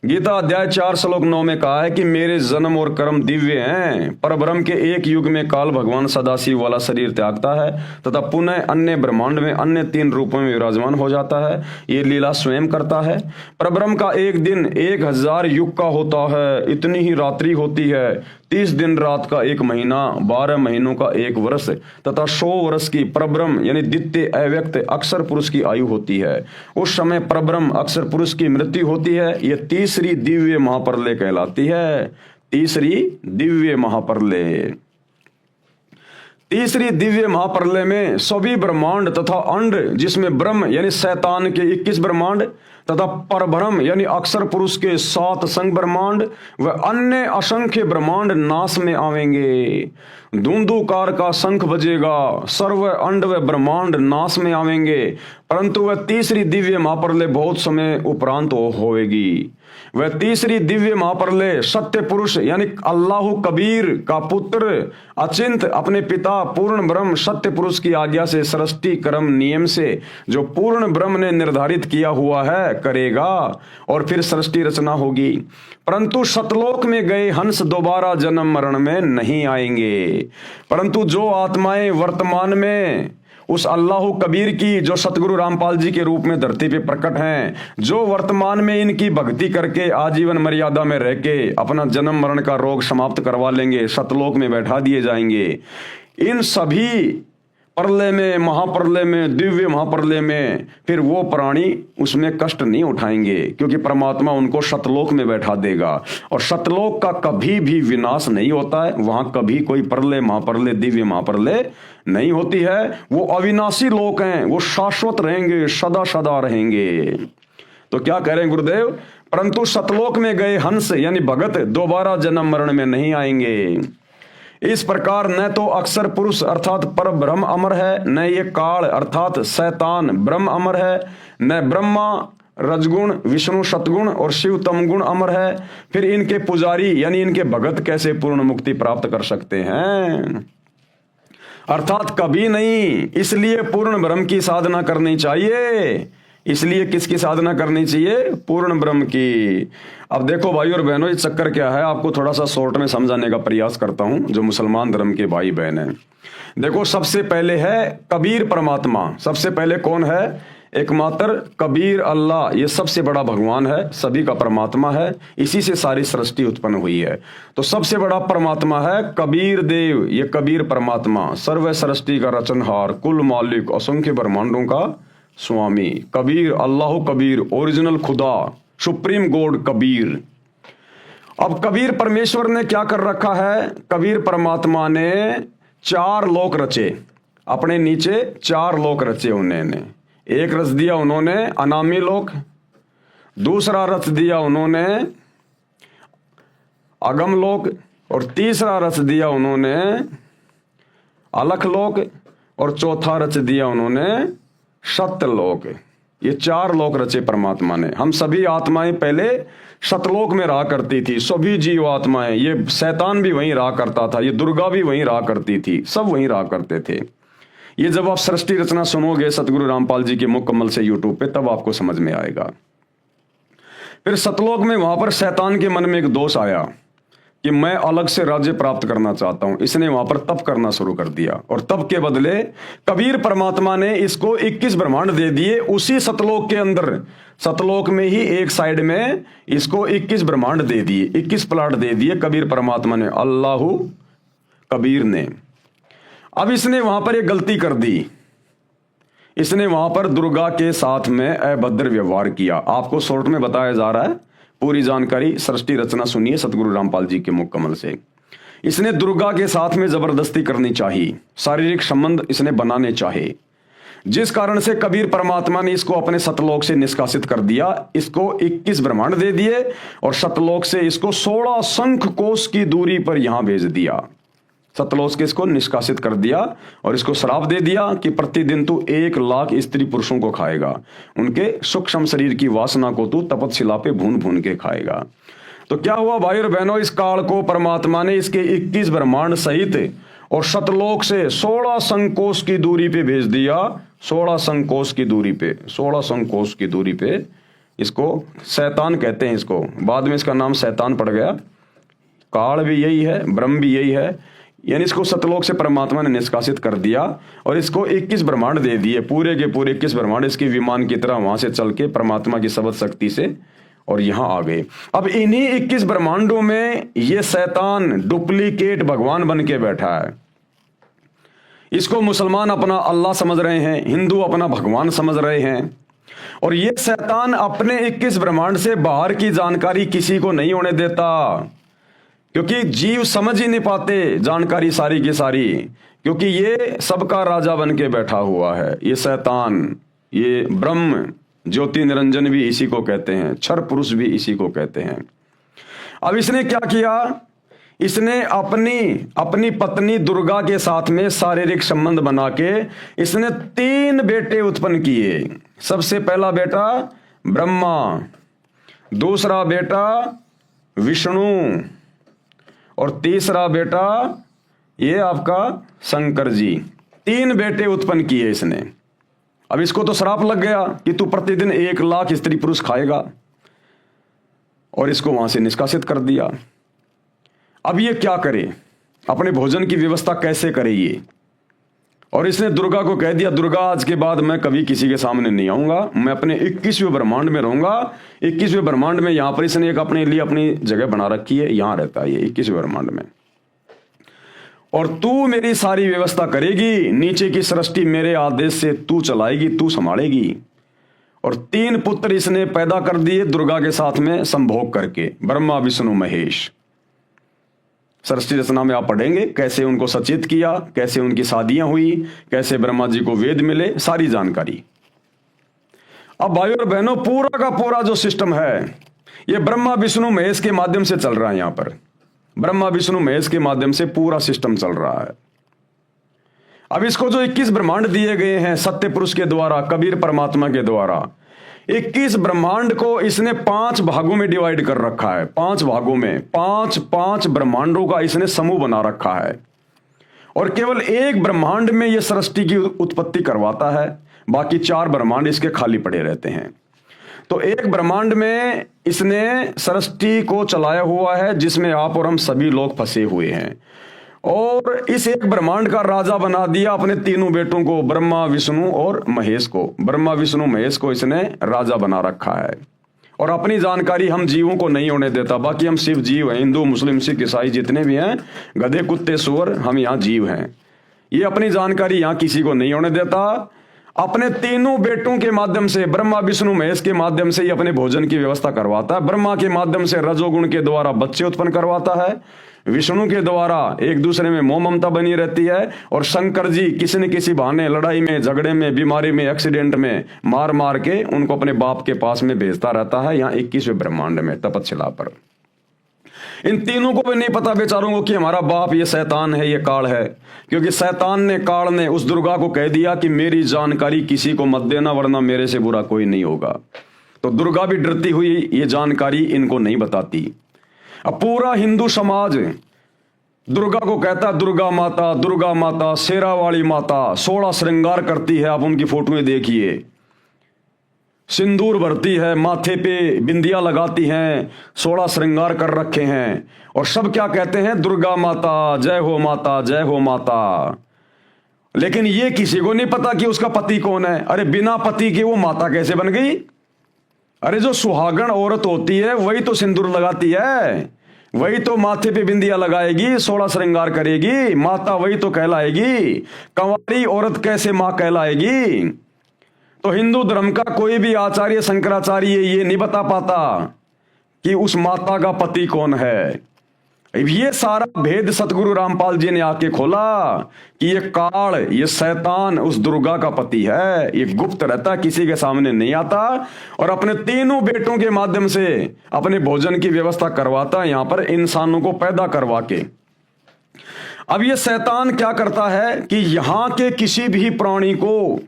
Speaker 1: गीता अध्याय 4 श्लोक 9 में कहा है कि मेरे जन्म और कर्म दिव्य हैं। पर ब्रह्म के एक युग में काल भगवान सदाशिव वाला शरीर त्यागता है तथा पुनः अन्य ब्रह्मांड में अन्य 3 रूपों में विराजमान हो जाता है। ये लीला स्वयं करता है। पर ब्रह्म का एक दिन 1000 युग का होता है, इतनी ही रात्रि होती है। 30 दिन रात का 1 महीना, 12 महीनों का 1 वर्ष तथा 100 वर्ष की परब्रह्म यानी द्वितीय अव्यक्त अक्षर पुरुष की आयु होती है। उस समय परब्रह्म अक्षर पुरुष की मृत्यु होती है। ये तीसरी दिव्य महाप्रलय कहलाती है। तीसरी दिव्य महाप्रलय। तीसरी दिव्य महाप्रलय में सभी ब्रह्मांड तथा अंड, जिसमें ब्रह्म यानी शैतान के 21 ब्रह्मांड तथा परब्रह्म यानी अक्षर पुरुष के 7 संग ब्रह्मांड व अन्य असंख्य ब्रह्मांड नाश में आवेंगे। धुंधुकार का शंख बजेगा, सर्व अंड व ब्रह्मांड नाश में आवेंगे, परंतु वह तीसरी दिव्य महाप्रलय बहुत समय उपरांत होवेगी। वह तीसरी दिव्य महाप्रलय सत्य पुरुष यानी अल्लाह कबीर का पुत्र अचिंत अपने पिता पूर्ण ब्रह्म सत्य पुरुष की आज्ञा से सृष्टि क्रम नियम से जो पूर्ण ब्रह्म ने निर्धारित किया हुआ है करेगा और फिर सृष्टि रचना होगी। परंतु सतलोक में गए हंस दोबारा जन्म मरण में नहीं आएंगे, परंतु जो आत्माएं वर्तमान में उस अल्लाह कबीर की जो सतगुरु रामपाल जी के रूप में धरती पे प्रकट हैं, जो वर्तमान में इनकी भक्ति करके आजीवन मर्यादा में रह के अपना जन्म मरण का रोग समाप्त करवा लेंगे, सतलोक में बैठा दिए जाएंगे। इन सभी प्रलय में, महाप्रलय में, दिव्य महाप्रलय में फिर वो प्राणी उसमें कष्ट नहीं उठाएंगे, क्योंकि परमात्मा उनको सतलोक में बैठा देगा। और सतलोक का कभी भी विनाश नहीं होता है, वहां कभी कोई प्रलय महाप्रलय दिव्य महाप्रलय नहीं होती है। वो अविनाशी लोक हैं, वो शाश्वत रहेंगे, सदा सदा रहेंगे। तो क्या कह रहे हैं गुरुदेव? परंतु सतलोक में गए हंस यानी भगत दोबारा जन्म मरण में नहीं आएंगे। इस प्रकार न तो अक्षर पुरुष अर्थात पर ब्रह्म अमर है, न ये काल अर्थात शैतान ब्रह्म अमर है, न ब्रह्मा रजगुण विष्णु सतगुण और शिव तमगुण अमर है। फिर इनके पुजारी यानी इनके भगत कैसे पूर्ण मुक्ति प्राप्त कर सकते हैं? अर्थात कभी नहीं। इसलिए पूर्ण ब्रह्म की साधना करनी चाहिए। इसलिए किसकी साधना करनी चाहिए? पूर्ण ब्रह्म की। अब देखो भाई और बहनों, ये चक्कर क्या है, आपको थोड़ा सा शॉर्ट में समझाने का प्रयास करता हूं, जो मुसलमान धर्म के भाई बहन हैं। देखो, सबसे पहले है कबीर परमात्मा। सबसे पहले कौन है? एकमात्र कबीर अल्लाह। ये सबसे बड़ा भगवान है, सभी का परमात्मा है, इसी से सारी सृष्टि उत्पन्न हुई है। तो सबसे बड़ा परमात्मा है कबीर देव। ये कबीर परमात्मा सर्व सृष्टि का रचनहार, कुल मालिक, असंख्य ब्रह्मांडों का स्वामी। कबीर, अल्लाह कबीर, ओरिजिनल खुदा, सुप्रीम गॉड कबीर। अब कबीर परमेश्वर ने क्या कर रखा है? कबीर परमात्मा ने 4 लोक रचे, अपने नीचे 4 लोक रचे उन्होंने। एक रच दिया उन्होंने अनामी लोक, दूसरा रच दिया उन्होंने अगम लोक, और तीसरा रच दिया उन्होंने अलख लोक, और चौथा रच दिया उन्होंने सत्यलोक। ये 4 लोक रचे परमात्मा ने। हम सभी आत्माएं पहले सतलोक में रहा करती थी, सभी जीव आत्माएं। ये शैतान भी वहीं रहा करता था, ये दुर्गा भी वहीं रहा करती थी, सब वहीं रहा करते थे। ये जब आप सृष्टि रचना सुनोगे सतगुरु रामपाल जी के मुकम्मल से यूट्यूब पे, तब आपको समझ में आएगा। फिर सतलोक में वहां पर शैतान के मन में एक दोष आया कि मैं अलग से राज्य प्राप्त करना चाहता हूं। इसने वहां पर तप करना शुरू कर दिया, और तप के बदले कबीर परमात्मा ने इसको 21 ब्रह्मांड दे दिए। उसी सतलोक के अंदर, सतलोक में ही एक साइड में इसको 21 ब्रह्मांड दे दिए, 21 प्लाट दे दिए कबीर परमात्मा ने, अल्लाह कबीर ने। अब इसने वहां पर एक गलती कर दी, इसने वहां पर दुर्गा के साथ में अभद्र व्यवहार किया। आपको शॉर्ट में बताया जा रहा है, पूरी जानकारी सृष्टि रचना सुनिए सतगुरु रामपाल जी के मुख कमल से। इसने दुर्गा के साथ में जबरदस्ती करनी चाहिए, शारीरिक संबंध इसने बनाने चाहे, जिस कारण से कबीर परमात्मा ने इसको अपने सतलोक से निष्कासित कर दिया। इसको 21 ब्रह्मांड दे दिए, और सतलोक से इसको 16 शंख कोश की दूरी पर यहां भेज दिया। सतलोक के इसको निष्कासित कर दिया, और इसको श्राप दे दिया कि प्रतिदिन तू 1 लाख स्त्री पुरुषों को खाएगा, उनके सूक्ष्म शरीर की वासना को तू तपतशिला पे भून भून के खाएगा। तो क्या हुआ भाई और बहनों, इस काल को परमात्मा ने इसके 21 ब्रह्मांड सहित और सतलोक से 16 संकोश की दूरी पे भेज दिया। 16 संकोश की दूरी पे, 16 संकोश की दूरी पे इसको शैतान कहते हैं। इसको बाद में इसका नाम शैतान पड़ गया। काल भी यही है, ब्रह्म भी यही है, यानी इसको सतलोक से परमात्मा ने निष्कासित कर दिया, और इसको 21 ब्रह्मांड दे दिए, पूरे के पूरे 21 ब्रह्मांड इसके विमान की तरह वहां से चल के परमात्मा की शब्द शक्ति से और यहां आ गए। अब इन्हीं 21 ब्रह्मांडों में ये शैतान डुप्लीकेट भगवान बन के बैठा है। इसको मुसलमान अपना अल्लाह समझ रहे हैं, हिंदू अपना भगवान समझ रहे हैं, और ये शैतान अपने 21 ब्रह्मांड से बाहर की जानकारी किसी को नहीं होने देता, क्योंकि जीव समझ ही नहीं पाते जानकारी सारी की सारी, क्योंकि ये सबका राजा बन के बैठा हुआ है। ये शैतान, ये ब्रह्म ज्योति निरंजन भी इसी को कहते हैं, क्षर पुरुष भी इसी को कहते हैं। अब इसने क्या किया? इसने अपनी पत्नी दुर्गा के साथ में शारीरिक संबंध बना के इसने 3 बेटे उत्पन्न किए। सबसे पहला बेटा ब्रह्मा, दूसरा बेटा विष्णु, और तीसरा बेटा ये आपका शंकर जी। 3 बेटे उत्पन्न किए इसने। अब इसको तो श्राप लग गया कि तू प्रतिदिन 1 लाख स्त्री पुरुष खाएगा, और इसको वहां से निष्कासित कर दिया। अब ये क्या करे, अपने भोजन की व्यवस्था कैसे करे ये? और इसने दुर्गा को कह दिया, दुर्गा आज के बाद मैं कभी किसी के सामने नहीं आऊंगा, मैं अपने 21वें ब्रह्मांड में रहूंगा। 21वें ब्रह्मांड में यहां पर इसने एक अपने लिए अपनी जगह बना रखी है, यहां रहता है ये 21वें ब्रह्मांड में, और तू मेरी सारी व्यवस्था करेगी, नीचे की सृष्टि मेरे आदेश से तू चलाएगी, तू संभालेगी। और 3 पुत्र इसने पैदा कर दिए दुर्गा के साथ में संभोग करके, ब्रह्मा विष्णु महेश। सृष्टि रचना में आप पढ़ेंगे कैसे उनको सचेत किया, कैसे उनकी शादियां हुई, कैसे ब्रह्मा जी को वेद मिले, सारी जानकारी। अब भाइयों और बहनों, पूरा का पूरा जो सिस्टम है ये ब्रह्मा विष्णु महेश के माध्यम से चल रहा है। यहां पर ब्रह्मा विष्णु महेश के माध्यम से पूरा सिस्टम चल रहा है। अब इसको जो 21 ब्रह्मांड दिए गए हैं सत्य पुरुष के द्वारा, कबीर परमात्मा के द्वारा, 21 ब्रह्मांड को इसने 5 भागों में डिवाइड कर रखा है। 5 भागों में 5 ब्रह्मांडों का इसने समूह बना रखा है। और केवल एक ब्रह्मांड में यह सृष्टि की उत्पत्ति करवाता है, बाकी 4 ब्रह्मांड इसके खाली पड़े रहते हैं। तो एक ब्रह्मांड में इसने सृष्टि को चलाया हुआ है जिसमें आप और हम सभी लोग फंसे हुए हैं, और इस एक ब्रह्मांड का राजा बना दिया अपने तीनों बेटों को, ब्रह्मा विष्णु और महेश को। ब्रह्मा विष्णु महेश को इसने राजा बना रखा है, और अपनी जानकारी हम जीवों को नहीं होने देता। बाकी हम शिव जीव हैं, हिंदू मुस्लिम सिख ईसाई जितने भी हैं, गधे कुत्ते सुअर, हम यहाँ जीव हैं। ये अपनी जानकारी यहाँ किसी को नहीं होने देता। अपने तीनों बेटों के माध्यम से, ब्रह्मा विष्णु महेश के माध्यम से ये अपने भोजन की व्यवस्था करवाता है। ब्रह्मा के माध्यम से रजोगुण के द्वारा बच्चे उत्पन्न करवाता है, विष्णु के द्वारा एक दूसरे में मोह ममता बनी रहती है, और शंकर जी किसी न किसी बहाने लड़ाई में, झगड़े में, बीमारी में, एक्सीडेंट में मार मार के उनको अपने बाप के पास में भेजता रहता है, यहाँ 21वें ब्रह्मांड में तपतशिला पर। इन तीनों को भी नहीं पता बेचारों को कि हमारा बाप ये शैतान है, ये काल है, क्योंकि शैतान ने, काल ने उस दुर्गा को कह दिया कि मेरी जानकारी किसी को मत देना, वरना मेरे से बुरा कोई नहीं होगा। तो दुर्गा भी डरती हुई ये जानकारी इनको नहीं बताती। अब पूरा हिंदू समाज दुर्गा को कहता, दुर्गा माता, शेरा वाली माता, 16 श्रृंगार करती है। आप उनकी फोटोएं देखिए, सिंदूर भरती है, माथे पे बिंदिया लगाती हैं, 16 श्रृंगार कर रखे हैं, और सब क्या कहते हैं, दुर्गा माता, जय हो माता, जय हो माता। लेकिन ये किसी को नहीं पता कि उसका पति कौन है। अरे बिना पति के वो माता कैसे बन गई? अरे जो सुहागण औरत होती है वही तो सिंदूर लगाती है, वही तो माथे पे बिंदिया लगाएगी, 16 श्रृंगार करेगी, माता वही तो कहलाएगी। कंवारी औरत कैसे मां कहलाएगी? तो हिंदू धर्म का कोई भी आचार्य, शंकराचार्य ये नहीं बता पाता कि उस माता का पति कौन है। ये सारा भेद सतगुरु रामपाल जी ने आके खोला कि ये काल, ये शैतान उस दुर्गा का पति है। ये गुप्त रहता, किसी के सामने नहीं आता, और अपने तीनों बेटों के माध्यम से अपने भोजन की व्यवस्था करवाता है, यहां पर इंसानों को पैदा करवा के। अब ये शैतान क्या करता है कि यहां के किसी भी प्राणी को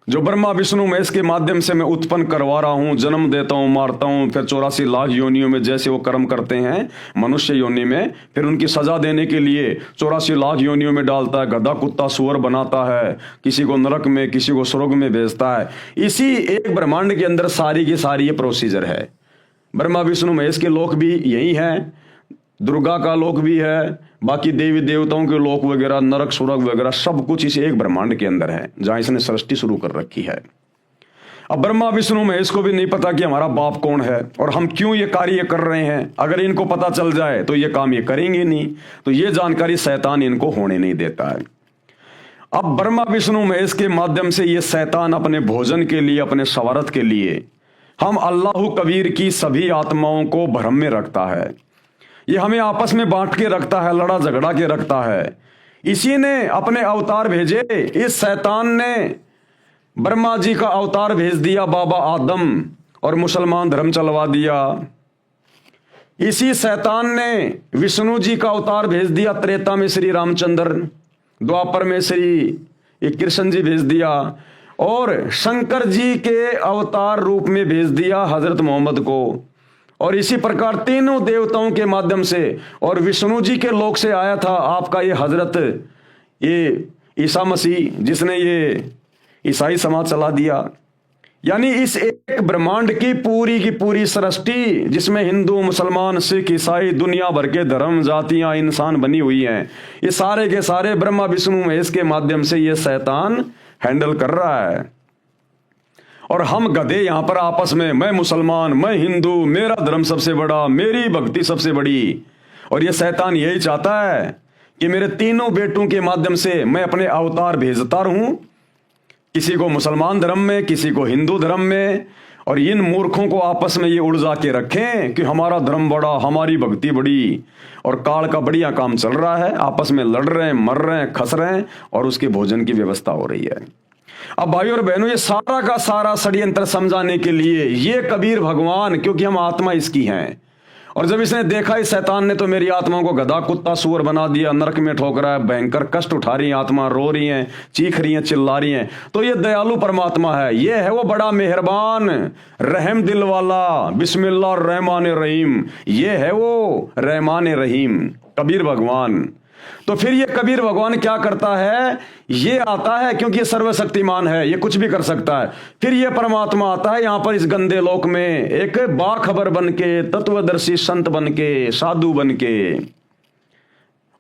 Speaker 1: जो ब्रह्मा विष्णु महेश के माध्यम से मैं उत्पन्न करवा रहा हूं, जन्म देता हूं, मारता हूं, फिर 84 लाख योनियों में जैसे वो कर्म करते हैं मनुष्य योनि में, फिर उनकी सजा देने के लिए 84 लाख योनियों में डालता है, गधा कुत्ता सुअर बनाता है, किसी को नरक में, किसी को स्वर्ग में भेजता है। इसी एक ब्रह्मांड के अंदर सारी की सारी ये प्रोसीजर है। ब्रह्मा विष्णु महेश के लोक भी यही है, दुर्गा का लोक भी है, बाकी देवी देवताओं के लोक वगैरह, नरक स्वर्ग वगैरह सब कुछ इस एक ब्रह्मांड के अंदर है जहां इसने सृष्टि शुरू कर रखी है। अब ब्रह्मा विष्णु महेश को भी नहीं पता कि हमारा बाप कौन है और हम क्यों ये कार्य कर रहे हैं। अगर इनको पता चल जाए तो ये काम ये करेंगे नहीं, तो ये जानकारी शैतान इनको होने नहीं देता है। अब ब्रह्मा विष्णु महेश के माध्यम से ये शैतान अपने भोजन के लिए, अपने स्वार्थ के लिए, हम अल्लाह कबीर की सभी आत्माओं को भ्रम में रखता है। ये हमें आपस में बांट के रखता है, लड़ा झगड़ा के रखता है। इसी ने अपने अवतार भेजे। इस शैतान ने ब्रह्मा जी का अवतार भेज दिया बाबा आदम और मुसलमान धर्म चलवा दिया। इसी शैतान ने विष्णु जी का अवतार भेज दिया, त्रेता में श्री रामचंद्र, द्वापर में श्री कृष्ण जी भेज दिया, और शंकर जी के अवतार रूप में भेज दिया हजरत मोहम्मद को। और इसी प्रकार तीनों देवताओं के माध्यम से, और विष्णु जी के लोक से आया था आपका ये हजरत, ये ईसा मसीह, जिसने ये ईसाई समाज चला दिया। यानी इस एक ब्रह्मांड की पूरी सृष्टि, जिसमें हिंदू मुसलमान सिख ईसाई दुनिया भर के धर्म जातियां इंसान बनी हुई हैं, ये सारे के सारे ब्रह्मा विष्णु महेश के माध्यम से ये शैतान हैंडल कर रहा है। और हम गधे यहां पर आपस में, मैं मुसलमान, मैं हिंदू, मेरा धर्म सबसे बड़ा, मेरी भक्ति सबसे बड़ी। और ये शैतान यही चाहता है कि मेरे तीनों बेटों के माध्यम से मैं अपने अवतार भेजता रहूं, किसी को मुसलमान धर्म में, किसी को हिंदू धर्म में, और इन मूर्खों को आपस में ये उलझा के रखें कि हमारा धर्म बड़ा, हमारी भक्ति बड़ी, और काल का बढ़िया काम चल रहा है, आपस में लड़ रहे हैं, मर रहे हैं, खस रहे हैं, और उसके भोजन की व्यवस्था हो रही है। अब भाइयों और बहनों, ये सारा का सारा षड्यंत्र समझाने के लिए ये कबीर भगवान, क्योंकि हम आत्मा इसकी हैं, और जब इसने देखा इस शैतान ने तो मेरी आत्माओं को गधा कुत्ता सुअर बना दिया, नरक में ठोक रहा है, भयंकर कष्ट उठा रही है आत्मा, रो रही हैं, चीख रही हैं, चिल्ला रही हैं, तो ये दयालु परमात्मा है, ये है वो बड़ा मेहरबान रहम दिल वाला, बिस्मिल्लाह रहमान रहीम, ये है वो रहमान रहीम कबीर भगवान। तो फिर ये कबीर भगवान क्या करता है, ये आता है क्योंकि ये सर्वशक्तिमान है, ये कुछ भी कर सकता है। फिर ये परमात्मा आता है यहां पर इस गंदे लोक में, एक बाखबर बन के, तत्वदर्शी संत बन के, साधु बन के,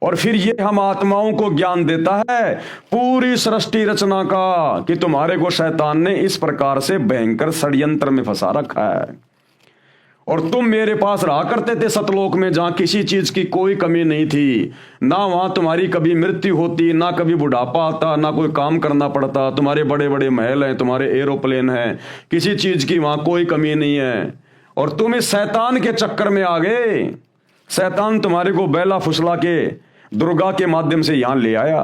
Speaker 1: और फिर ये हम आत्माओं को ज्ञान देता है पूरी सृष्टि रचना का, कि तुम्हारे को शैतान ने इस प्रकार से भयंकर षड्यंत्र में फंसा रखा है, और तुम मेरे पास रहा करते थे सतलोक में, जहां किसी चीज की कोई कमी नहीं थी, ना वहां तुम्हारी कभी मृत्यु होती, ना कभी बुढ़ापा आता, ना कोई काम करना पड़ता, तुम्हारे बड़े बड़े महल हैं, तुम्हारे एरोप्लेन हैं, किसी चीज की वहां कोई कमी नहीं है। और तुम इस शैतान के चक्कर में आ गए, शैतान तुम्हारे को बैला फुसला के दुर्गा के माध्यम से यहां ले आया,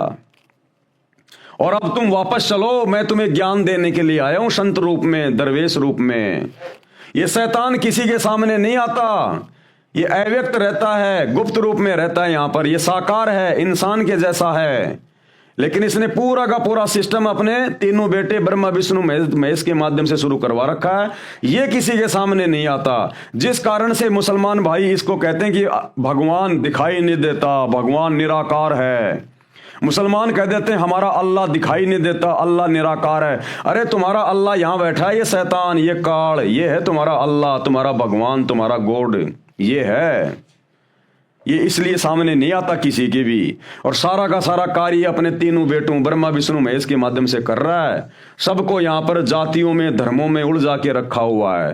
Speaker 1: और अब तुम वापस चलो, मैं तुम्हें ज्ञान देने के लिए आया हूं संत रूप में, दरवेश रूप में। ये शैतान किसी के सामने नहीं आता, ये अव्यक्त रहता है, गुप्त रूप में रहता है यहां पर, ये साकार है, इंसान के जैसा है, लेकिन इसने पूरा का पूरा सिस्टम अपने तीनों बेटे ब्रह्मा विष्णु महेश के माध्यम से शुरू करवा रखा है। ये किसी के सामने नहीं आता, जिस कारण से मुसलमान भाई इसको कहते हैं कि भगवान दिखाई नहीं देता, भगवान निराकार है। मुसलमान कह देते हैं हमारा अल्लाह दिखाई नहीं देता, अल्लाह निराकार है। अरे तुम्हारा अल्लाह यहां बैठा है, ये शैतान, ये काल, ये है तुम्हारा अल्लाह, तुम्हारा भगवान, तुम्हारा गॉड, ये है। ये इसलिए सामने नहीं आता किसी के भी, और सारा का सारा कार्य अपने तीनों बेटों ब्रह्मा विष्णु महेश के माध्यम से कर रहा है। सबको यहां पर जातियों में, धर्मों में उलझा के रखा हुआ है।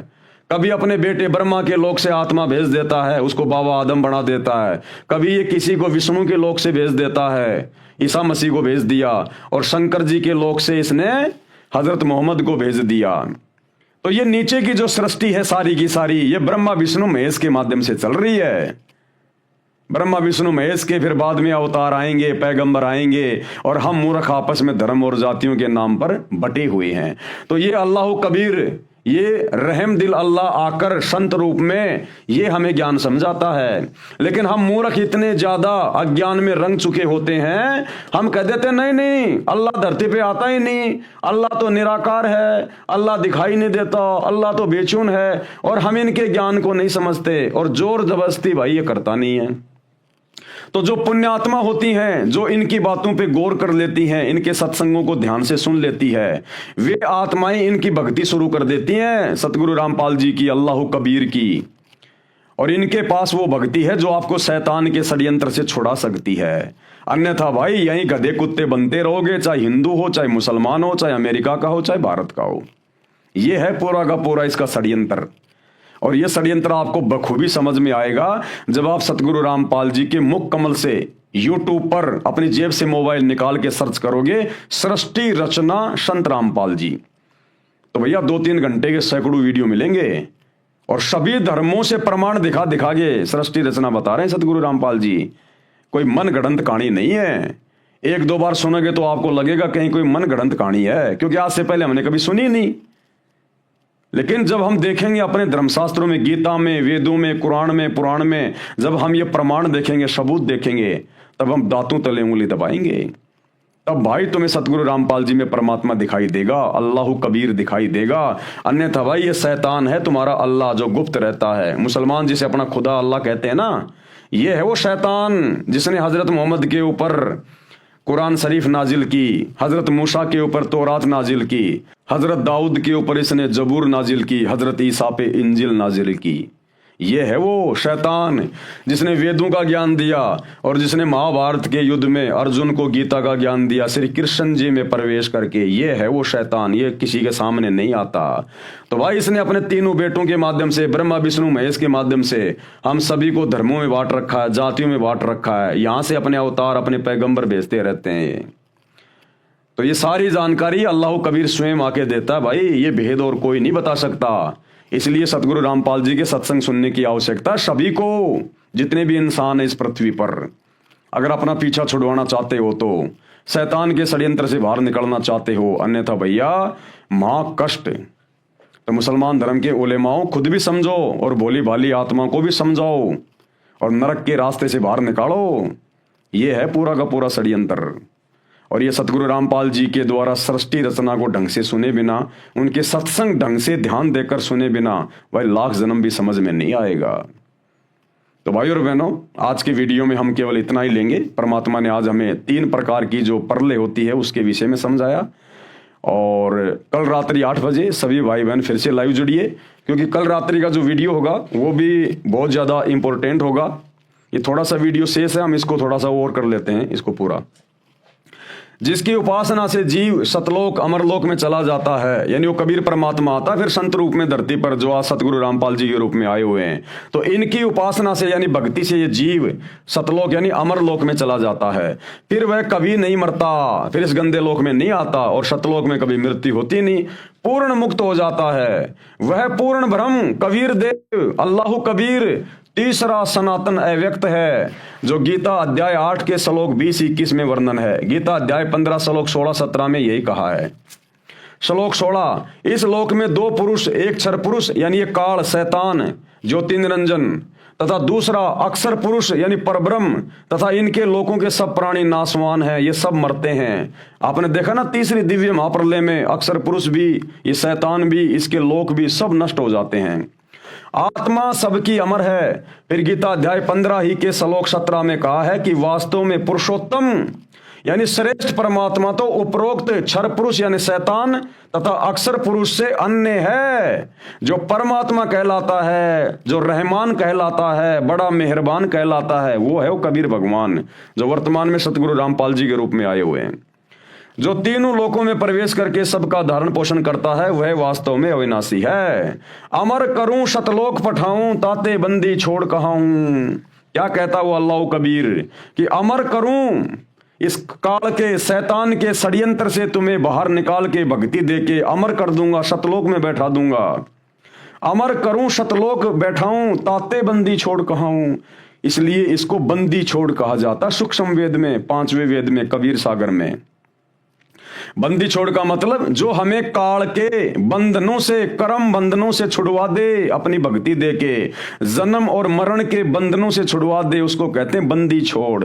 Speaker 1: कभी अपने बेटे ब्रह्मा के लोक से आत्मा भेज देता है, उसको बाबा आदम बना देता है, कभी ये किसी को विष्णु के लोक से भेज देता है, ईसा मसीह को भेज दिया, और शंकर जी के लोक से इसने हजरत मोहम्मद को भेज दिया। तो ये नीचे की जो सृष्टि है सारी की सारी, ये ब्रह्मा विष्णु महेश के माध्यम से चल रही है। ब्रह्मा विष्णु महेश के फिर बाद में अवतार आएंगे, पैगंबर आएंगे, और हम मूर्ख आपस में धर्म और जातियों के नाम पर बटे हुए हैं। तो ये अल्लाह कबीर, ये रहम दिल अल्लाह आकर संत रूप में ये हमें ज्ञान समझाता है। लेकिन हम मूर्ख इतने ज्यादा अज्ञान में रंग चुके होते हैं, हम कह देते नहीं नहीं अल्लाह धरती पे आता ही नहीं, अल्लाह तो निराकार है, अल्लाह दिखाई नहीं देता, अल्लाह तो बेचून है, और हम इनके ज्ञान को नहीं समझते, और जोर जबरदस्ती भाई ये करता नहीं है। तो जो पुण्यात्मा होती हैं, जो इनकी बातों पे गौर कर लेती हैं, इनके सत्संगों को ध्यान से सुन लेती है, वे आत्माएं इनकी भक्ति शुरू कर देती हैं सतगुरु रामपाल जी की, अल्लाह कबीर की। और इनके पास वो भक्ति है जो आपको शैतान के षड्यंत्र से छुड़ा सकती है। अन्यथा भाई यहीं गधे कुत्ते बनते रहोगे, चाहे हिंदू हो, चाहे मुसलमान हो, चाहे अमेरिका का हो, चाहे भारत का हो। ये है पूरा का पूरा इसका षड्यंत्र। और यह षड्यंत्र आपको बखूबी समझ में आएगा जब आप सतगुरु रामपाल जी के मुख कमल से यूट्यूब पर अपनी जेब से मोबाइल निकाल के सर्च करोगे सृष्टि रचना संत रामपाल जी, तो भैया 2-3 घंटे के सैकड़ों वीडियो मिलेंगे, और सभी धर्मों से प्रमाण दिखा दिखा के सृष्टि रचना बता रहे हैं सतगुरु रामपाल जी। कोई मन गढ़ंत कहानी नहीं है। 1-2 बार सुनोगे तो आपको लगेगा कहीं कोई मन गढ़ंत कहानी है, क्योंकि आज से पहले हमने कभी सुनी नहीं। लेकिन जब हम देखेंगे अपने धर्मशास्त्रों में, गीता में, वेदों में, कुरान में, पुराण में, जब हम ये प्रमाण देखेंगे, सबूत देखेंगे, तब हम दांतों तले उंगली दबाएंगे। तब भाई तुम्हें सतगुरु रामपाल जी में परमात्मा दिखाई देगा, अल्लाह कबीर दिखाई देगा। अन्यथा भाई ये शैतान है तुम्हारा अल्लाह जो गुप्त रहता है। मुसलमान जिसे अपना खुदा अल्लाह कहते हैं ना, ये है वो शैतान जिसने हजरत मोहम्मद के ऊपर कुरान शरीफ नाजिल की, हजरत मूसा के ऊपर तौरात नाजिल की, हजरत दाऊद के ऊपर इसने जबूर नाजिल की, हजरत ईसा पे इंजिल नाजिल की। ये है वो शैतान जिसने वेदों का ज्ञान दिया, और जिसने महाभारत के युद्ध में अर्जुन को गीता का ज्ञान दिया श्री कृष्ण जी में प्रवेश करके। ये है वो शैतान, ये किसी के सामने नहीं आता। तो भाई इसने अपने तीनों बेटों के माध्यम से, ब्रह्मा विष्णु महेश के माध्यम से हम सभी को धर्मों में बांट रखा है, जातियों में बांट रखा है। यहां से अपने अवतार, अपने पैगंबर भेजते रहते हैं। तो ये सारी जानकारी अल्लाह कबीर स्वयं आके देता है भाई, ये भेद और कोई नहीं बता सकता। इसलिए सतगुरु रामपाल जी के सत्संग सुनने की आवश्यकता सभी को, जितने भी इंसान है इस पृथ्वी पर। अगर अपना पीछा छुड़वाना चाहते हो तो, शैतान के षड्यंत्र से बाहर निकलना चाहते हो, अन्यथा भैया महा कष्ट। तो मुसलमान धर्म के उलेमाओं खुद भी समझो, और भोली भाली आत्मा को भी समझाओ, और नरक के रास्ते से बाहर निकालो। ये है पूरा का पूरा षड्यंत्र। और ये सतगुरु रामपाल जी के द्वारा सृष्टि रचना को ढंग से सुने बिना, उनके सत्संग ढंग से ध्यान देकर सुने बिना, वह लाख जन्म भी समझ में नहीं आएगा। तो भाई और बहनों, आज के वीडियो में हम केवल इतना ही लेंगे। परमात्मा ने आज हमें 3 प्रकार की जो परले होती है उसके विषय में समझाया। और कल रात्रि 8 बजे सभी भाई बहन फिर से लाइव जुड़िए, क्योंकि कल रात्रि का जो वीडियो होगा वो भी बहुत ज़्यादा इम्पोर्टेंट होगा। ये थोड़ा सा वीडियो शेष है, हम इसको थोड़ा सा और कर लेते हैं इसको पूरा। जिसकी उपासना से जीव सतलोक अमरलोक में चला जाता है, यानी वो कबीर परमात्मा आता है फिर संत रूप में धरती पर, जो आज सतगुरु रामपाल जी के रूप में आए हुए हैं। तो इनकी उपासना से यानी भक्ति से ये जीव सतलोक यानी अमरलोक में चला जाता है। फिर वह कभी नहीं मरता, फिर इस गंदे लोक में नहीं आता और सतलोक में कभी मृत्यु होती नहीं, पूर्ण मुक्त हो जाता है। वह पूर्ण ब्रह्म कबीर देव अल्लाह कबीर तीसरा सनातन अव्यक्त है, जो गीता अध्याय 8 के श्लोक 20-21 में वर्णन है। गीता अध्याय 15 श्लोक 16-17 में यही कहा है। श्लोक 16, इस लोक में 2 पुरुष, एक क्षर पुरुष यानी ये काल शैतान ज्योति निरंजन, तथा दूसरा अक्षर पुरुष यानी परब्रह्म, तथा इनके लोकों के सब प्राणी नाशवान हैं, ये सब मरते हैं। आपने देखा ना तीसरी दिव्य महाप्रलय में अक्षर पुरुष भी, ये शैतान भी, इसके लोक भी सब नष्ट हो जाते हैं। आत्मा सबकी अमर है। फिर गीता अध्याय 15 ही के श्लोक 17 में कहा है कि वास्तव में पुरुषोत्तम यानी श्रेष्ठ परमात्मा तो उपरोक्त क्षर पुरुष यानी शैतान तथा अक्षर पुरुष से अन्य है। जो परमात्मा कहलाता है, जो रहमान कहलाता है, बड़ा मेहरबान कहलाता है, वो है वो कबीर भगवान, जो वर्तमान में सतगुरु रामपाल जी के रूप में आए हुए हैं। जो तीनों लोकों में प्रवेश करके सबका धारण पोषण करता है, वह वास्तव में अविनाशी है। अमर करूं शतलोक पठाऊं, ताते बंदी छोड़ कहाऊं। क्या कहता वो अल्लाह कबीर कि अमर करूं, इस काल के शैतान के षड्यंत्र से तुम्हें बाहर निकाल के भक्ति देके अमर कर दूंगा, शतलोक में बैठा दूंगा। अमर करूं शतलोक बैठाऊं, ताते बंदी छोड़ कहाऊं। इसलिए इसको बंदी छोड़ कहा जाता सूक्ष्म वेद में, 5वें वेद में, कबीर सागर में। बंदी छोड़ का मतलब जो हमें काल के बंधनों से, कर्म बंधनों से छुड़वा दे, अपनी भक्ति दे के जन्म और मरण के बंधनों से छुड़वा दे, उसको कहते हैं बंदी छोड़।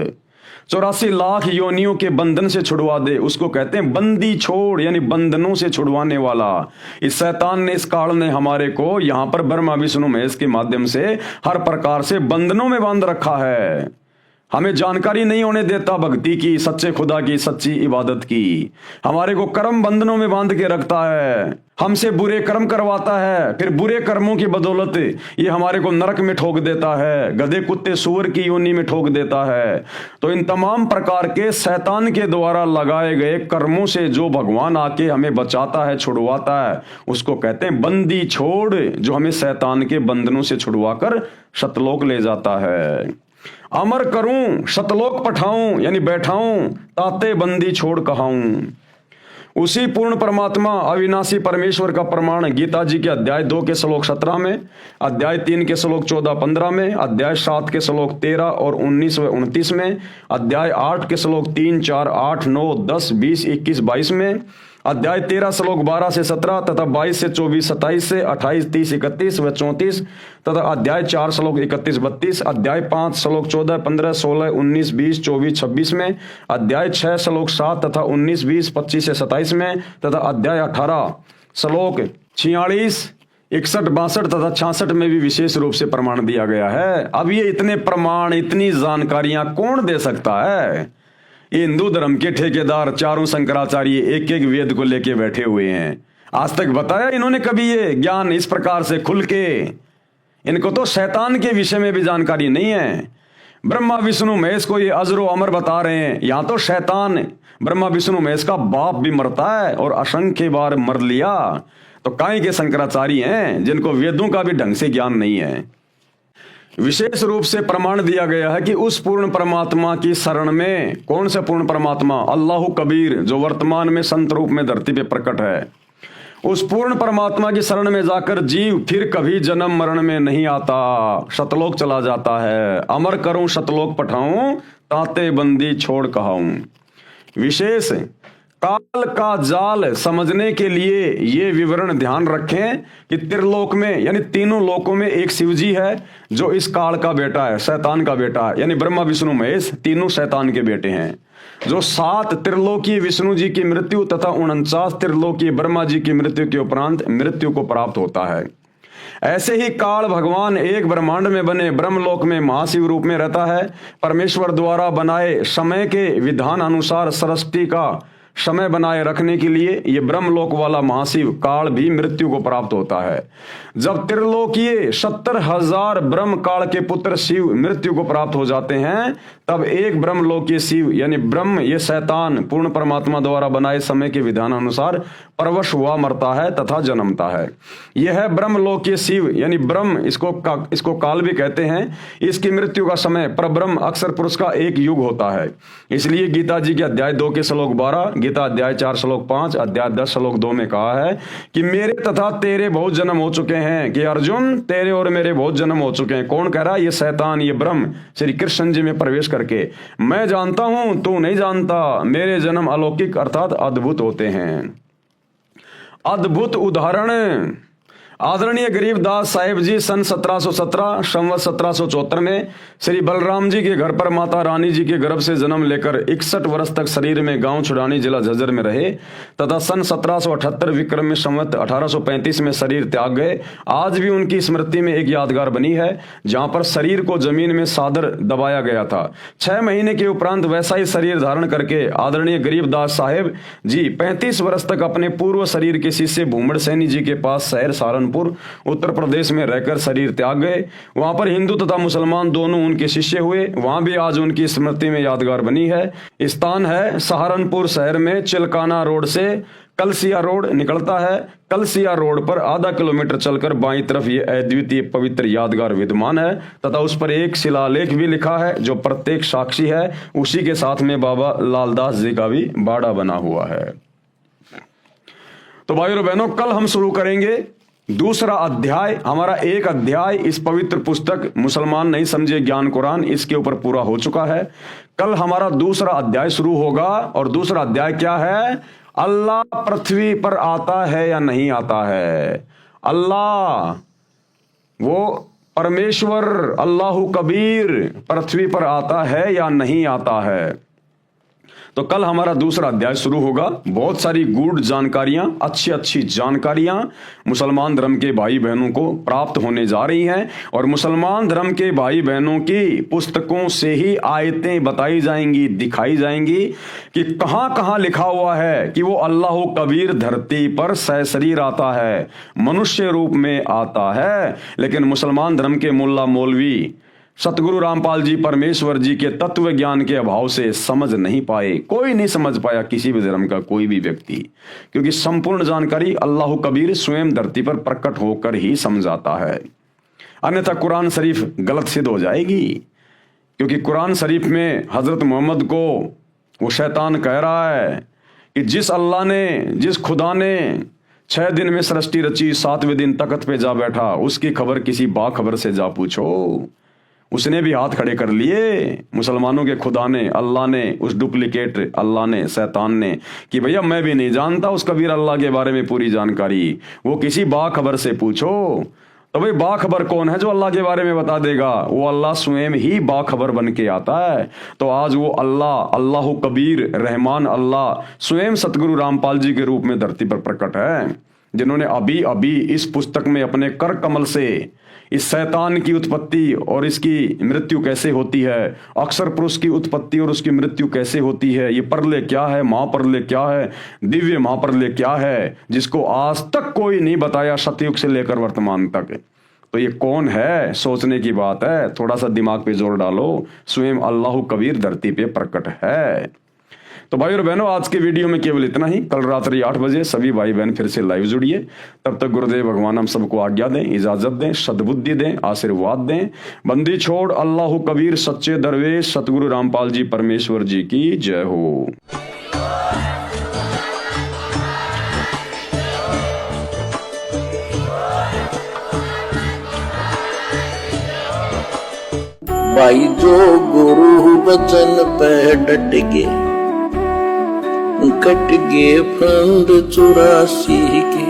Speaker 1: 84 लाख योनियों के बंधन से छुड़वा दे, उसको कहते हैं बंदी छोड़, यानी बंधनों से छुड़वाने वाला। इस शैतान ने, इस काल ने हमारे को यहाँ पर ब्रह्मा विष्णु महेश के माध्यम से हर प्रकार से बंधनों में बांध रखा है। हमें जानकारी नहीं होने देता भक्ति की, सच्चे खुदा की, सच्ची इबादत की। हमारे को कर्म बंधनों में बांध के रखता है, हमसे बुरे कर्म करवाता है, फिर बुरे कर्मों की बदौलत ये हमारे को नरक में ठोक देता है, गधे कुत्ते सूअर की योनि में ठोक देता है। तो इन तमाम प्रकार के शैतान के द्वारा लगाए गए कर्मों से जो भगवान आके हमें बचाता है, छुड़वाता है, उसको कहते हैं बंदी छोड़, जो हमें शैतान के बंधनों से छुड़वा कर सतलोक ले जाता है। अमर करूं शतलोक पठाऊं यानी बैठाऊं, ताते बंदी छोड़ कहाऊं। उसी पूर्ण परमात्मा अविनाशी परमेश्वर का प्रमाण गीता जी के अध्याय 2 के श्लोक 17 में, अध्याय 3 के श्लोक 14-15 में, अध्याय 7 के श्लोक 13 और 19 व 29 में, अध्याय 8 के श्लोक 3, 4, 8, 9, 10, 20, 21, 22 में, अध्याय 13 श्लोक 12 से 17 तथा 22 से 24, 27 से 28, 30, 31 व 34 तथा अध्याय 4 श्लोक 31-32, अध्याय 5 श्लोक 14, 15, 16, 19, 20, 24, 26 में, अध्याय 6 श्लोक 7 तथा 19, 20, 25 से 27 में तथा अध्याय 18 श्लोक 46, 61, 62 तथा 66 में भी विशेष रूप से प्रमाण दिया गया है। अब ये इतने प्रमाण, इतनी जानकारियां कौन दे सकता है? ये हिंदू धर्म के ठेकेदार चारों शंकराचार्य एक एक वेद को लेके बैठे हुए हैं। आज तक बताया इन्होंने कभी ये ज्ञान इस प्रकार से खुल के? इनको तो शैतान के विषय में भी जानकारी नहीं है। ब्रह्मा विष्णु महेश को ये अजरो अमर बता रहे हैं, यहाँ तो शैतान ब्रह्मा विष्णु महेश का बाप भी मरता है और असंख्य बार मर लिया। तो काहे के शंकराचार्य हैं जिनको वेदों का भी ढंग से ज्ञान नहीं है। विशेष रूप से प्रमाण दिया गया है कि उस पूर्ण परमात्मा की शरण में, कौन सा पूर्ण परमात्मा? अल्लाह कबीर, जो वर्तमान में संत रूप में धरती पे प्रकट है। उस पूर्ण परमात्मा की शरण में जाकर जीव फिर कभी जन्म मरण में नहीं आता, शतलोक चला जाता है। अमर करूं शतलोक पठाऊं, ताते बंदी छोड़ कहाऊं। विशेष काल का जाल समझने के लिए ये विवरण ध्यान रखें कि त्रिलोक में यानी तीनों लोकों में एक शिव जी है जो इस काल का बेटा है, शैतान का बेटा है, यानी ब्रह्मा विष्णु महेश तीनों शैतान के बेटे हैं। जो 7 त्रिलोकीय विष्णु जी की मृत्यु तथा 49 त्रिलोकीय ब्रह्मा जी की मृत्यु के उपरांत मृत्यु को प्राप्त होता है। ऐसे ही काल भगवान एक ब्रह्मांड में बने ब्रह्मलोक में महाशिव रूप में रहता है। परमेश्वर द्वारा बनाए समय के विधान अनुसार सृष्टि का समय बनाए रखने के लिए ये ब्रह्मलोक वाला महाशिव काल भी मृत्यु को प्राप्त होता है। जब त्रिलोकीय 70,000 ब्रह्म काल के पुत्र शिव मृत्यु को प्राप्त हो जाते हैं, तब एक ब्रह्मलोकीय शिव यानी ब्रह्म ये शैतान पूर्ण परमात्मा द्वारा बनाए समय के विधान अनुसार परवश हुआ मरता है तथा जन्मता है। यह ब्रह्मलोकीय शिव यानी ब्रह्म, इसको काल भी कहते हैं। इसकी मृत्यु का समय परब्रह्म अक्षर पुरुष का एक युग होता है। इसलिए गीता जी के अध्याय 2 के श्लोक 12, गीता अध्याय 4 श्लोक 5, अध्याय 10 श्लोक 2 में कहा है कि मेरे तथा तेरे बहुत जन्म हो चुके हैं, कि अर्जुन तेरे और मेरे बहुत जन्म हो चुके हैं। कौन कह रहा है? ये शैतान, ये ब्रह्म श्री कृष्ण जी में प्रवेश करके। मैं जानता हूं, तू नहीं जानता, मेरे जन्म अलौकिक अर्थात अद्भुत होते हैं। अद्भुत उदाहरण आदरणीय गरीबदास साहिब जी सन 1717 संवत 1774 में श्री बलराम जी के घर पर माता रानी जी के गर्भ से जन्म लेकर 61 वर्ष तक शरीर में गांव छुड़ानी जिला झज्जर में रहे तथा सन 1778 विक्रम में संवत 1835 में शरीर त्याग गए। आज भी उनकी स्मृति में एक यादगार बनी है, जहां पर शरीर को जमीन में सादर दबाया गया था। 6 महीने के उपरांत वैसा ही शरीर धारण करके आदरणीय गरीबदास साहेब जी 35 वर्ष तक अपने पूर्व शरीर के शिष्य भूमड़ सैनी जी के पास शहर सहारनपुर उत्तर प्रदेश में रहकर शरीर त्याग गए। वहां पर हिंदू तथा मुसलमान दोनों उनके शिष्य हुए। वहां भी आज उनकी स्मृति में यादगार बनी है। स्थान है सहारनपुर शहर में चिलकाना रोड से कलसिया रोड निकलता है। कलसिया रोड पर आधा किलोमीटर चलकर बाईं तरफ ये अद्वितीय पवित्र यादगार विद्यमान है तथा उस पर एक शिलालेख भी लिखा है जो प्रत्येक साक्षी है। उसी के साथ में बाबा लालदास जी का भी बाड़ा बना हुआ है। तो भाइयों और बहनों, कल हम शुरू करेंगे दूसरा अध्याय। हमारा एक अध्याय इस पवित्र पुस्तक मुसलमान नहीं समझे ज्ञान कुरान, इसके ऊपर पूरा हो चुका है। कल हमारा दूसरा अध्याय शुरू होगा और दूसरा अध्याय क्या है? अल्लाह पृथ्वी पर आता है या नहीं आता है। अल्लाह वो परमेश्वर अल्लाहु कबीर पृथ्वी पर आता है या नहीं आता है। तो कल हमारा दूसरा अध्याय शुरू होगा। बहुत सारी गूढ़ जानकारियां, अच्छी जानकारियां मुसलमान धर्म के भाई बहनों को प्राप्त होने जा रही हैं और मुसलमान धर्म के भाई बहनों की पुस्तकों से ही आयतें बताई जाएंगी, दिखाई जाएंगी कि कहां कहां लिखा हुआ है कि वो अल्लाह कबीर धरती पर सशरीर आता है, मनुष्य रूप में आता है। लेकिन मुसलमान धर्म के मुल्ला मौलवी सतगुरु रामपाल जी परमेश्वर जी के तत्व ज्ञान के अभाव से समझ नहीं पाए। कोई नहीं समझ पाया किसी भी धर्म का कोई भी व्यक्ति, क्योंकि संपूर्ण जानकारी अल्लाह कबीर स्वयं धरती पर प्रकट होकर ही समझाता है। अन्यथा कुरान शरीफ गलत सिद्ध हो जाएगी, क्योंकि कुरान शरीफ में हजरत मोहम्मद को वो शैतान कह रहा है कि जिस खुदा ने 6 दिन में सृष्टि रची, 7वें दिन तख्त पे जा बैठा, उसकी खबर किसी बाखबर से जा पूछो। उसने भी हाथ खड़े कर लिए मुसलमानों के खुदा ने, अल्लाह ने, उस डुप्लीकेट अल्लाह ने, शैतान ने, कि भैया मैं भी नहीं जानता उस कबीर अल्लाह के बारे में पूरी जानकारी, वो किसी बाखबर से पूछो। तो भाई बाखबर कौन है जो अल्लाह के बारे में बता देगा? वो अल्लाह स्वयं ही बाखबर बन के आता है। तो आज वो अल्लाह कबीर रहमान अल्लाह स्वयं सतगुरु रामपाल जी के रूप में धरती पर प्रकट है, जिन्होंने अभी अभी इस पुस्तक में अपने कर कमल से इस शैतान की उत्पत्ति और इसकी मृत्यु कैसे होती है, अक्षर पुरुष की उत्पत्ति और उसकी मृत्यु कैसे होती है, ये परले क्या है, महापरले क्या है, दिव्य महापरले क्या है, जिसको आज तक कोई नहीं बताया सतयुग से लेकर वर्तमान तक। तो ये कौन है? सोचने की बात है। थोड़ा सा दिमाग पे जोर डालो, स्वयं अल्लाह कबीर धरती पे प्रकट है। तो भाई और बहनों, आज के वीडियो में केवल इतना ही। कल रात्रि 8 बजे सभी भाई बहन फिर से लाइव जुड़िए। तब तक गुरुदेव भगवान हम सबको आज्ञा दें, इजाजत दें, सद्बुद्धि दें, आशीर्वाद दें। बंदी छोड़ अल्लाह कबीर सच्चे दरवेश सतगुरु रामपाल जी परमेश्वर जी की जय हो।
Speaker 2: भाई जो गुरु वचन पे डट गए, कट गए फंद 84 के,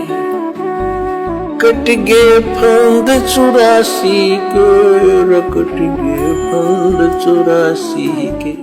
Speaker 2: कट गए फंद 84 के, कट गए फंद 84 के।